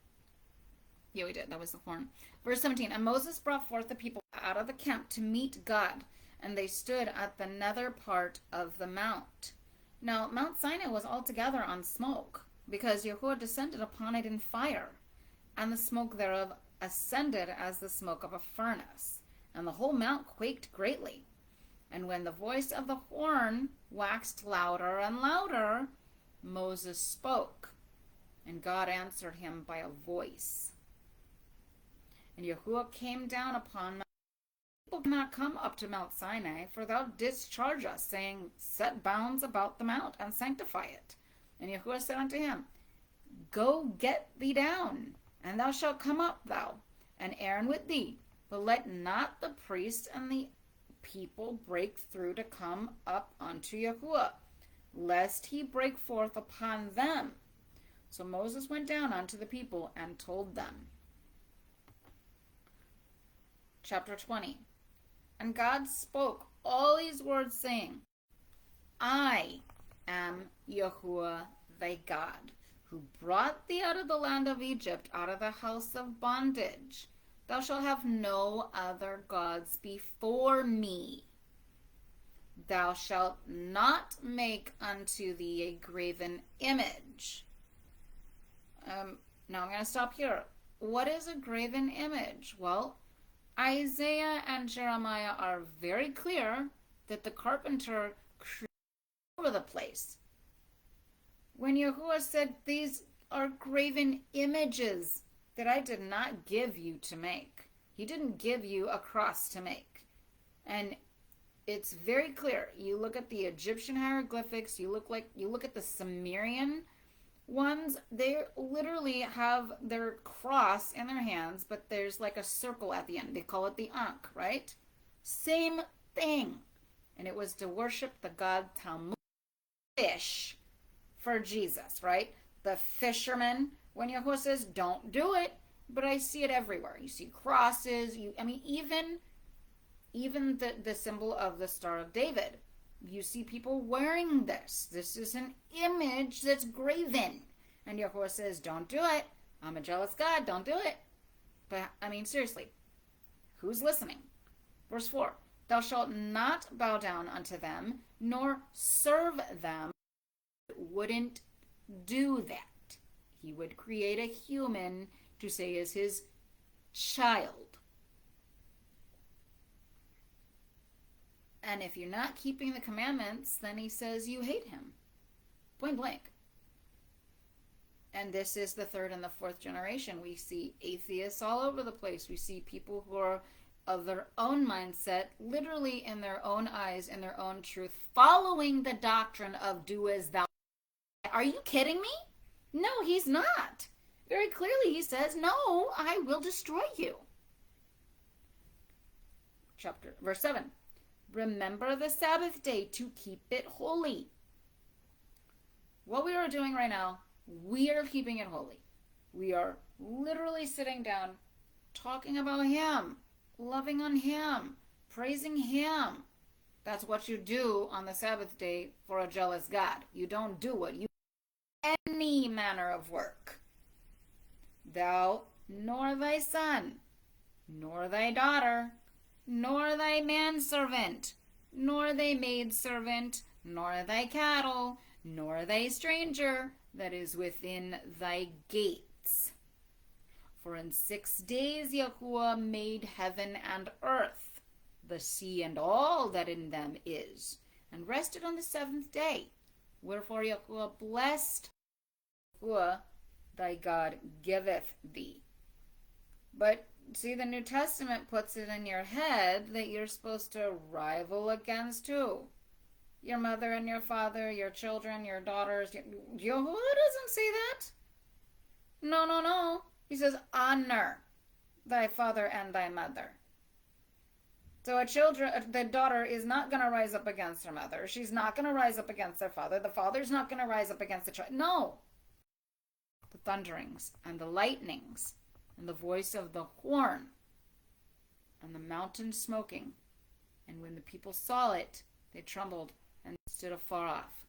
Yeah, we did. That was the horn. Verse 17. And Moses brought forth the people out of the camp to meet God, and they stood at the nether part of the mount. Now, Mount Sinai was altogether on smoke, because Yahuwah descended upon it in fire, and the smoke thereof ascended as the smoke of a furnace, and the whole mount quaked greatly. And when the voice of the horn waxed louder and louder, Moses spoke, and God answered him by a voice. And Yahuwah came down upon Mount. People cannot come up to Mount Sinai, for thou didst charge us, saying, set bounds about the mount, and sanctify it. And Yahuwah said unto him, go get thee down, and thou shalt come up, thou, and Aaron with thee. But let not the priest and the people break through to come up unto Yahuwah, lest he break forth upon them. So Moses went down unto the people and told them. Chapter 20. And God spoke all these words, saying, I am Yahuwah thy God, who brought thee out of the land of Egypt, out of the house of bondage. Thou shalt have no other gods before me. Thou shalt not make unto thee a graven image. Now I'm going to stop here. What is a graven image? Well, Isaiah and Jeremiah are very clear that the carpenter created all over the place. When Yahuwah said, these are graven images that I did not give you to make. He didn't give you a cross to make. And it's very clear. You look at the Egyptian hieroglyphics, you look at the Sumerian ones, they literally have their cross in their hands, but there's like a circle at the end. They call it the Ankh, right? Same thing. And it was to worship the god Talmud, fish, for Jesus, right? The fishermen, when Yahuwah says, don't do it, but I see it everywhere. You see crosses, even the symbol of the Star of David. You see people wearing this. This is an image that's graven. And Yahuwah says, don't do it. I'm a jealous God. Don't do it. But, seriously, who's listening? Verse 4, thou shalt not bow down unto them, nor serve them. Wouldn't do that. He would create a human to say is his child. And if you're not keeping the commandments, then he says you hate him. Point blank. And this is the third and the fourth generation. We see atheists all over the place. We see people who are of their own mindset, literally in their own eyes, in their own truth, following the doctrine of do as thou. Are you kidding me? No, he's not. Very clearly he says, no, I will destroy you. Verse 7. Remember the Sabbath day to keep it holy. What we are doing right now, we are keeping it holy. We are literally sitting down, talking about him, loving on him, praising him. That's what you do on the Sabbath day for a jealous God. You don't do it. You do any manner of work. Thou, nor thy son, nor thy daughter, nor thy manservant, nor thy maidservant, nor thy cattle, nor thy stranger that is within thy gates. For in 6 days Yahuwah made heaven and earth, the sea and all that in them is, and rested on the 7th day. Wherefore Yahuwah blessed, Yahuwah thy God giveth thee. But see, the New Testament puts it in your head that you're supposed to rival against who? Your mother and your father, your children, your daughters. Yahuwah doesn't say that. No, no, no. He says, honor thy father and thy mother. So the daughter is not going to rise up against her mother. She's not going to rise up against their father. The father's not going to rise up against the child. No. The thunderings and the lightnings and the voice of the horn and the mountain smoking. And when the people saw it, they trembled and stood afar off.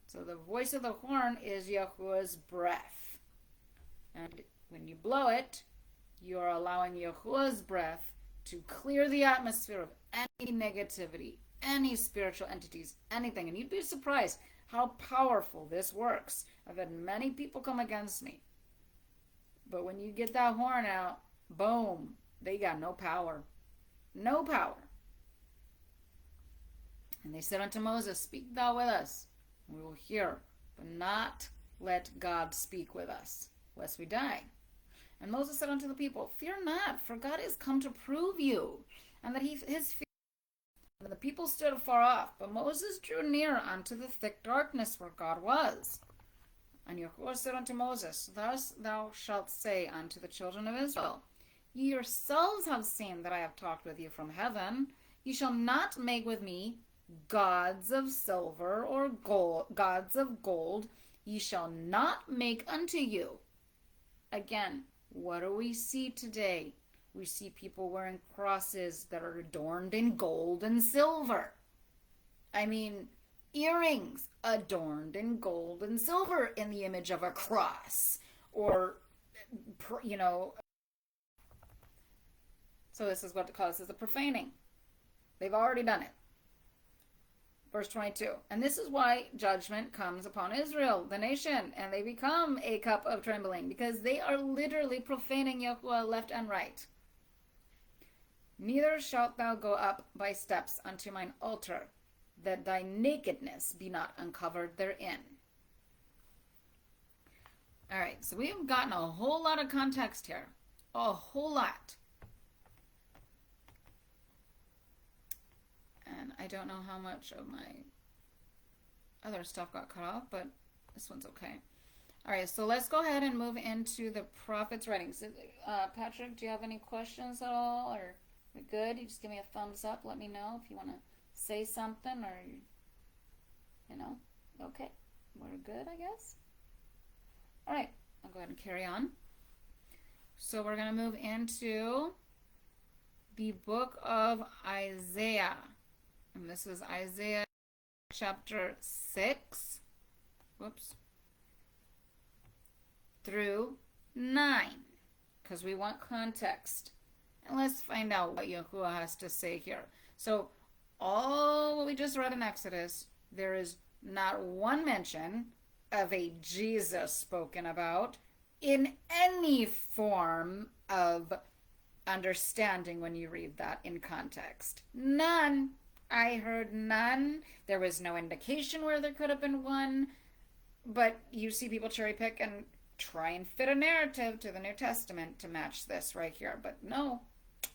So the voice of the horn is Yahuwah's breath. And when you blow it, you are allowing Yahuwah's breath to clear the atmosphere of any negativity, any spiritual entities, anything. And you'd be surprised how powerful this works. I've had many people come against me. But when you get that horn out, boom, they got no power. No power. And they said unto Moses, speak thou with us, and we will hear, but not let God speak with us, lest we die. And Moses said unto the people, fear not, for God is come to prove you, and that his fear. And the people stood afar off, but Moses drew near unto the thick darkness where God was. And Yahuwah said unto Moses, thus thou shalt say unto the children of Israel, ye yourselves have seen that I have talked with you from heaven. Ye shall not make with me gods of silver or gold, gods of gold. Ye shall not make unto you. Again, what do we see today? We see people wearing crosses that are adorned in gold and silver. I mean, earrings adorned in gold and silver in the image of a cross. Or, you know. So this is what causes the profaning. They've already done it. Verse 22. And this is why judgment comes upon Israel, the nation, and they become a cup of trembling, because they are literally profaning Yahuwah left and right. Neither shalt thou go up by steps unto mine altar, that thy nakedness be not uncovered therein. All right, so we've gotten a whole lot of context here. A whole lot. And I don't know how much of my other stuff got cut off, but this one's okay. All right, so let's go ahead and move into the prophet's writings. Patrick, do you have any questions at all? Or we good? You just give me a thumbs up. Let me know if you want to say something or, you know. Okay, we're good, I guess. All right, I'll go ahead and carry on. So we're going to move into the book of Isaiah. And this is Isaiah chapter 6, through 9, because we want context. And let's find out what Yahuwah has to say here. So, all what we just read in Exodus, there is not one mention of a Jesus spoken about in any form of understanding when you read that in context. None. I heard none. There was no indication where there could have been one. But you see people cherry pick and try and fit a narrative to the New Testament to match this right here. But no,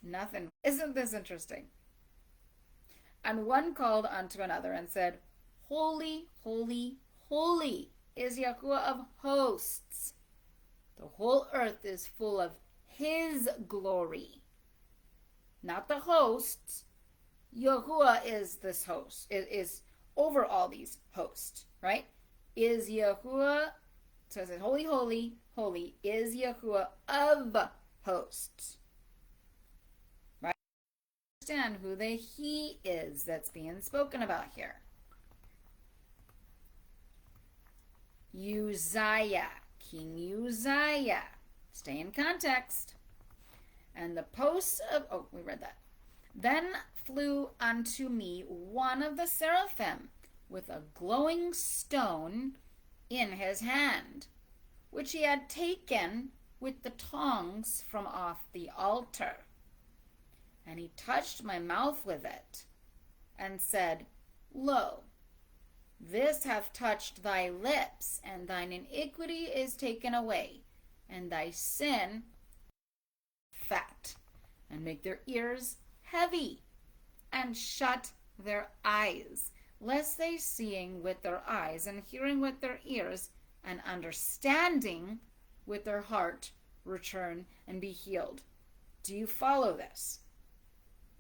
nothing. Isn't this interesting? And one called unto another and said, Holy, holy, holy is Yahuwah of hosts. The whole earth is full of his glory. Not the hosts. Yahuwah is this host. It is over all these hosts, right? Is Yahuwah, so it says, holy, holy, holy is Yahuwah of hosts. Right? Understand who the he is that's being spoken about here. Uzziah, King Uzziah. Stay in context. And the posts of, we read that. Then flew unto me one of the seraphim with a glowing stone in his hand, which he had taken with the tongs from off the altar. And he touched my mouth with it, and said, Lo, this hath touched thy lips, and thine iniquity is taken away, and thy sin fat, and make their ears heavy, and shut their eyes, lest they seeing with their eyes, and hearing with their ears, and understanding with their heart, return and be healed. Do you follow this?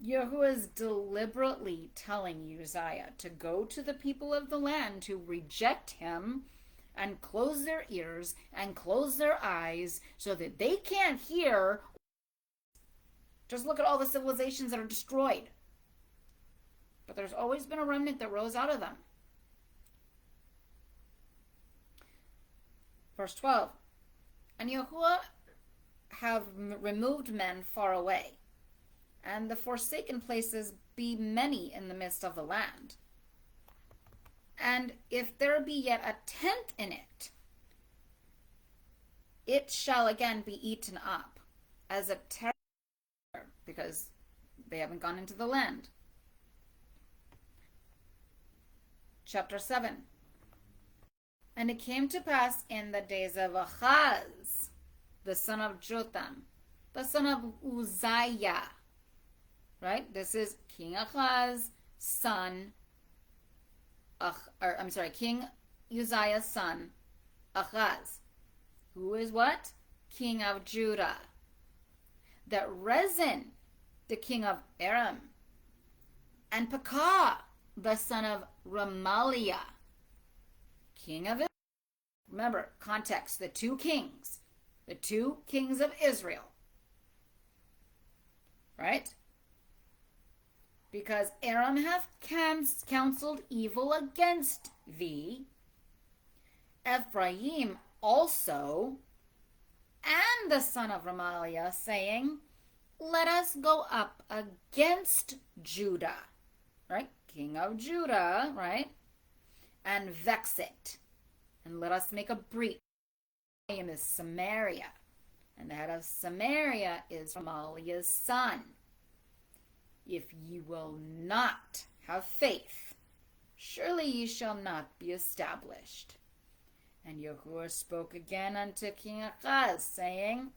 Yahuwah is deliberately telling Uzziah to go to the people of the land to reject him and close their ears and close their eyes so that they can't hear. Just look at all the civilizations that are destroyed. But there's always been a remnant that rose out of them. Verse 12. And Yahuwah have removed men far away, and the forsaken places be many in the midst of the land. And if there be yet a tenth in it, it shall again be eaten up as a terror, because they haven't gone into the land. Chapter 7. And it came to pass in the days of Ahaz, the son of Jotham, the son of Uzziah. Right? This is King Ahaz, son, King Uzziah's son, Ahaz, who is what? King of Judah. That Rezin, the king of Aram, and Pekah, the son of Remaliah, king of Israel. Remember, context, the two kings of Israel. Right? Because Aram hath counseled evil against thee, Ephraim also, and the son of Remaliah, saying, Let us go up against Judah, right? King of Judah, right? And vex it, and let us make a breach. Ephraim is Samaria, and the head of Samaria is Remaliah's son. If ye will not have faith, surely ye shall not be established. And Yahuwah spoke again unto King Ahaz, saying,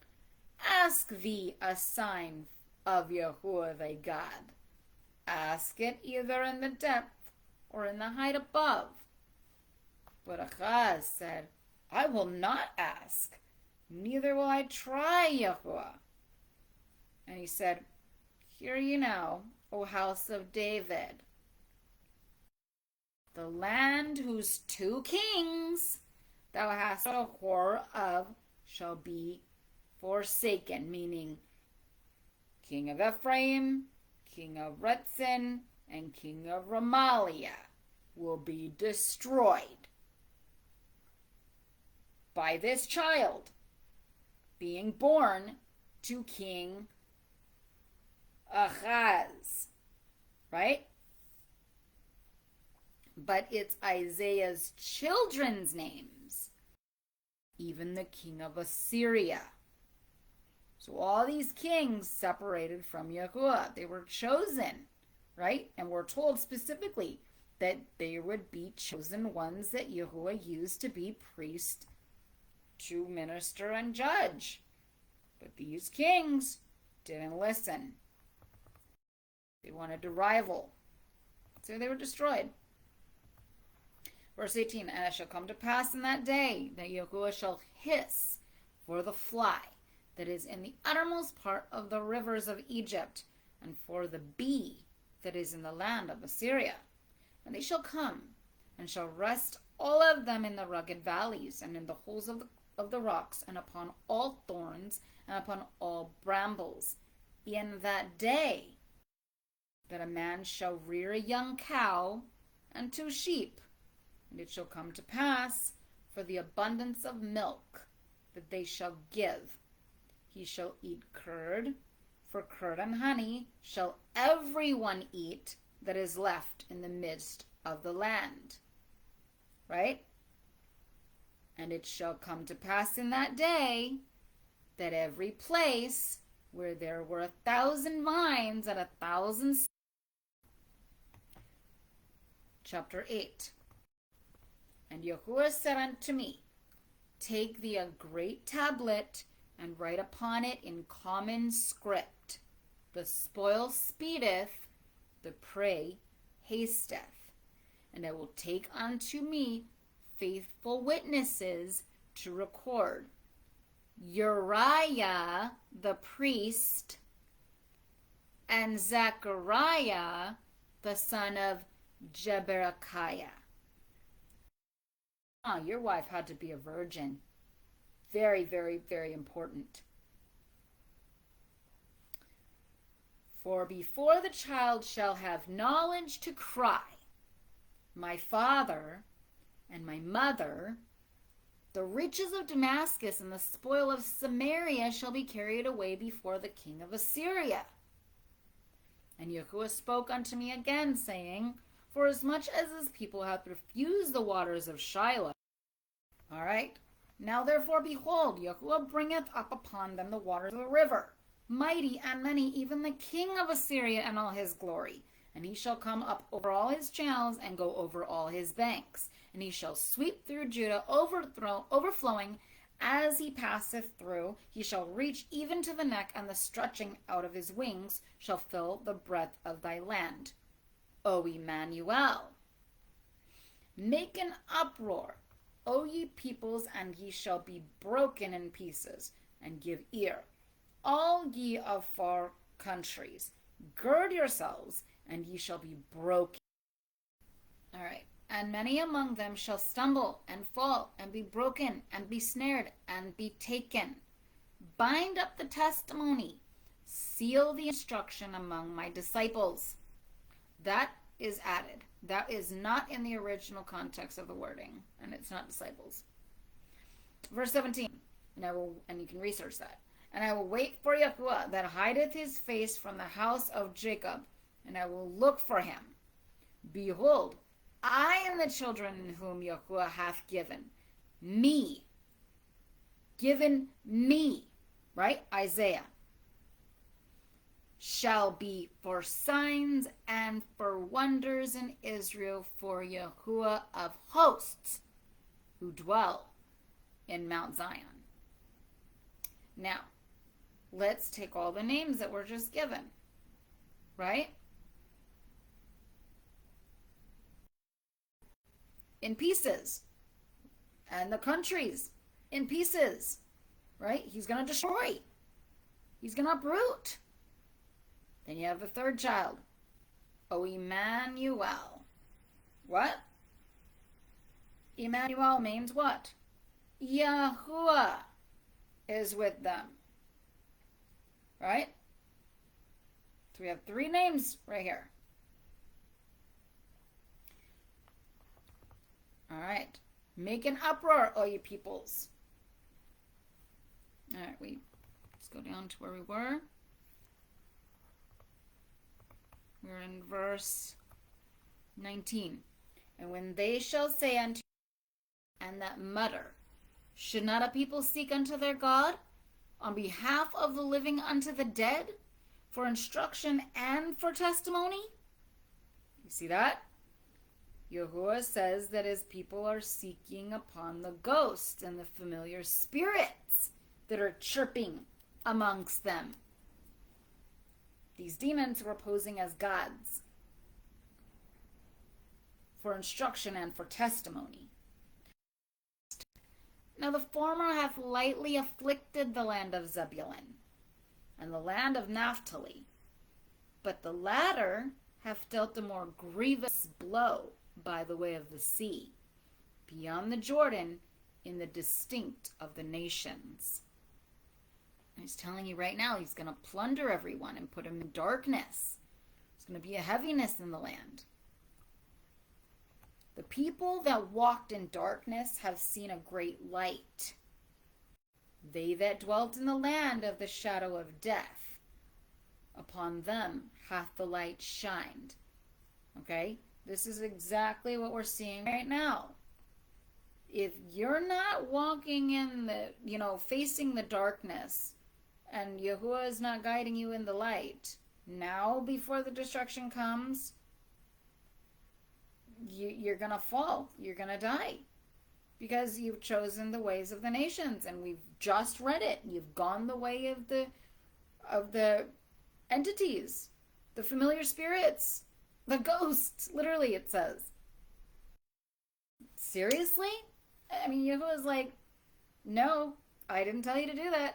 Ask thee a sign of Yahuwah thy God. Ask it either in the depth or in the height above. But Ahaz said, I will not ask, neither will I try Yahuwah. And he said, Hear ye now, O house of David. The land whose two kings thou hast a horror of shall be forsaken, meaning king of Ephraim, king of Rezin, and king of Remaliah will be destroyed by this child being born to King Ahaz, right? But it's Isaiah's children's names, even the king of Assyria. So all these kings separated from Yahuwah. They were chosen, right? And we're told specifically that they would be chosen ones that Yahuwah used to be priests to minister and judge. But these kings didn't listen. They wanted to rival. So they were destroyed. Verse 18, and it shall come to pass in that day that Yahuwah shall hiss for the fly that is in the uttermost part of the rivers of Egypt, and for the bee that is in the land of Assyria. And they shall come, and shall rest all of them in the rugged valleys, and in the holes of the rocks, and upon all thorns, and upon all brambles. In that day that a man shall rear a young cow and 2 sheep, and it shall come to pass, for the abundance of milk that they shall give, he shall eat curd, for curd and honey shall everyone eat that is left in the midst of the land. Right? And it shall come to pass in that day that every place where there were 1,000 vines and 1,000... Chapter 8. And Yahuwah said unto me, take thee a great tablet, and write upon it in common script, the spoil speedeth, the prey hasteth. And I will take unto me faithful witnesses to record Uriah the priest, and Zechariah the son of Jeberechiah. Your wife had to be a virgin. Very, very, very important. For before the child shall have knowledge to cry, my father and my mother, the riches of Damascus and the spoil of Samaria shall be carried away before the king of Assyria. And Yahuwah spoke unto me again, saying, forasmuch as this people hath refused the waters of Shiloh. All right. Now therefore, behold, Yahuwah bringeth up upon them the waters of the river, mighty and many, even the king of Assyria and all his glory. And he shall come up over all his channels and go over all his banks. And he shall sweep through Judah, overflowing as he passeth through. He shall reach even to the neck, and the stretching out of his wings shall fill the breadth of thy land. O Emmanuel, make an uproar, O ye peoples, and ye shall be broken in pieces, and give ear, all ye of far countries. Gird yourselves, and ye shall be broken. All right. And many among them shall stumble and fall and be broken and be snared and be taken. Bind up the testimony. Seal the instruction among my disciples. That is added. That is not in the original context of the wording, and it's not disciples. Verse 17, and you can research that. And I will wait for Yahuwah that hideth his face from the house of Jacob, and I will look for him. Behold, I am the children whom Yahuwah hath given me. Given me. Right? Isaiah. Shall be for signs and for wonders in Israel, for Yahuwah of hosts, who dwell in Mount Zion. Now, let's take all the names that were just given. Right? In pieces. And the countries in pieces. Right? He's going to destroy. He's going to uproot. Then you have the third child. O Emmanuel. What? Emmanuel means what? Yahuwah is with them. Right? So we have 3 names right here. All right. Make an uproar, O ye peoples. All right, let's go down to where we were. We're in verse 19. And when they shall say unto you, and that mutter, should not a people seek unto their God, on behalf of the living unto the dead, for instruction and for testimony? You see that? Yahuwah says that his people are seeking upon the ghosts and the familiar spirits that are chirping amongst them. These demons were posing as gods for instruction and for testimony. Now the former hath lightly afflicted the land of Zebulun and the land of Naphtali, but the latter hath dealt a more grievous blow by the way of the sea, beyond the Jordan, in the distinct of the nations. And he's telling you right now, he's going to plunder everyone and put them in darkness. There's going to be a heaviness in the land. The people that walked in darkness have seen a great light. They that dwelt in the land of the shadow of death, upon them hath the light shined. Okay? This is exactly what we're seeing right now. If you're not walking in the, facing the darkness, and Yahuwah is not guiding you in the light, now before the destruction comes, you're going to fall. You're going to die. Because you've chosen the ways of the nations. And we've just read it. You've gone the way of the entities. The familiar spirits. The ghosts. Literally, it says. Seriously? I mean, Yahuwah's like, no, I didn't tell you to do that.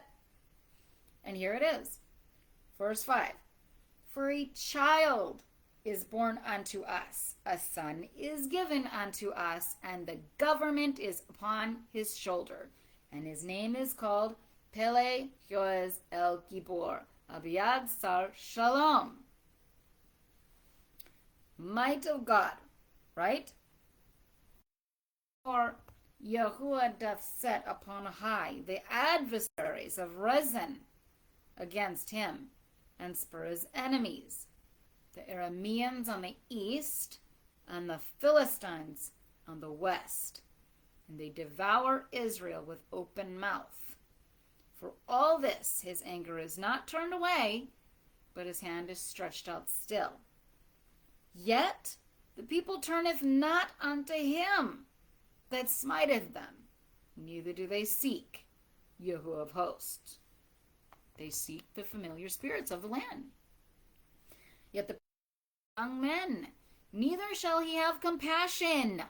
And here it is. Verse 5. For a child is born unto us, a son is given unto us, and the government is upon his shoulder. And his name is called Pele Yoez El Gibor, Abiyad Sar Shalom. Might of God, right? For Yahuwah doth set upon high the adversaries of Rezin against him, and spur his enemies, the Arameans on the east, and the Philistines on the west. And they devour Israel with open mouth. For all this his anger is not turned away, but his hand is stretched out still. Yet the people turneth not unto him that smiteth them, neither do they seek Yahuwah of hosts. They seek the familiar spirits of the land. Yet the young men, neither shall he have compassion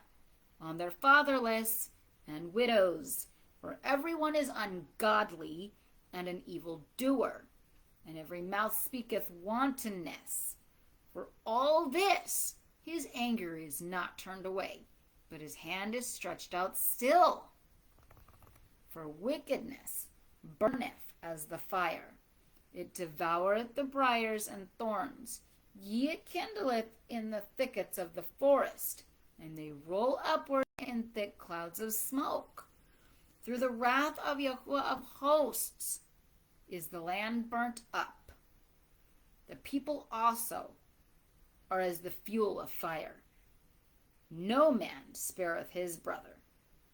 on their fatherless and widows, for everyone is ungodly and an evil doer, and every mouth speaketh wantonness. For all this his anger is not turned away, but his hand is stretched out still. For wickedness burneth as the fire, it devoureth the briars and thorns. Ye it kindleth in the thickets of the forest, and they roll upward in thick clouds of smoke. Through the wrath of Yahuwah of hosts is the land burnt up. The people also are as the fuel of fire. No man spareth his brother.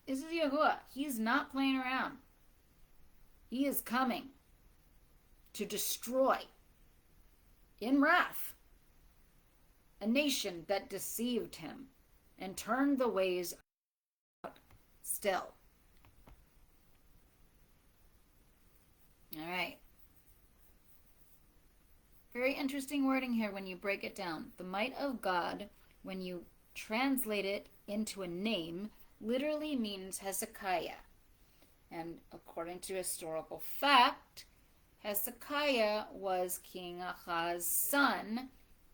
This is Yahuwah. He's not playing around. He is coming to destroy in wrath a nation that deceived him and turned the ways out still. All right. Very interesting wording here when you break it down. The might of God, when you translate it into a name, literally means Hezekiah. And according to historical fact, Hezekiah was King Ahaz's son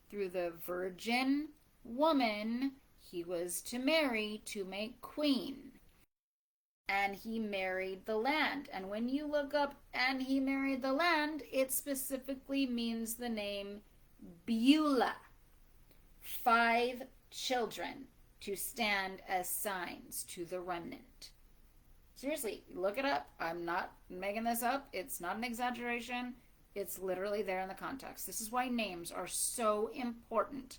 through the virgin woman he was to marry to make queen. And he married the land. And when you look up and he married the land, it specifically means the name Beulah. 5 children to stand as signs to the remnant. Seriously, look it up. I'm not making this up. It's not an exaggeration. It's literally there in the context. This is why names are so important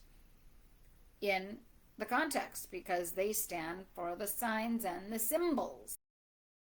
in the context, because they stand for the signs and the symbols.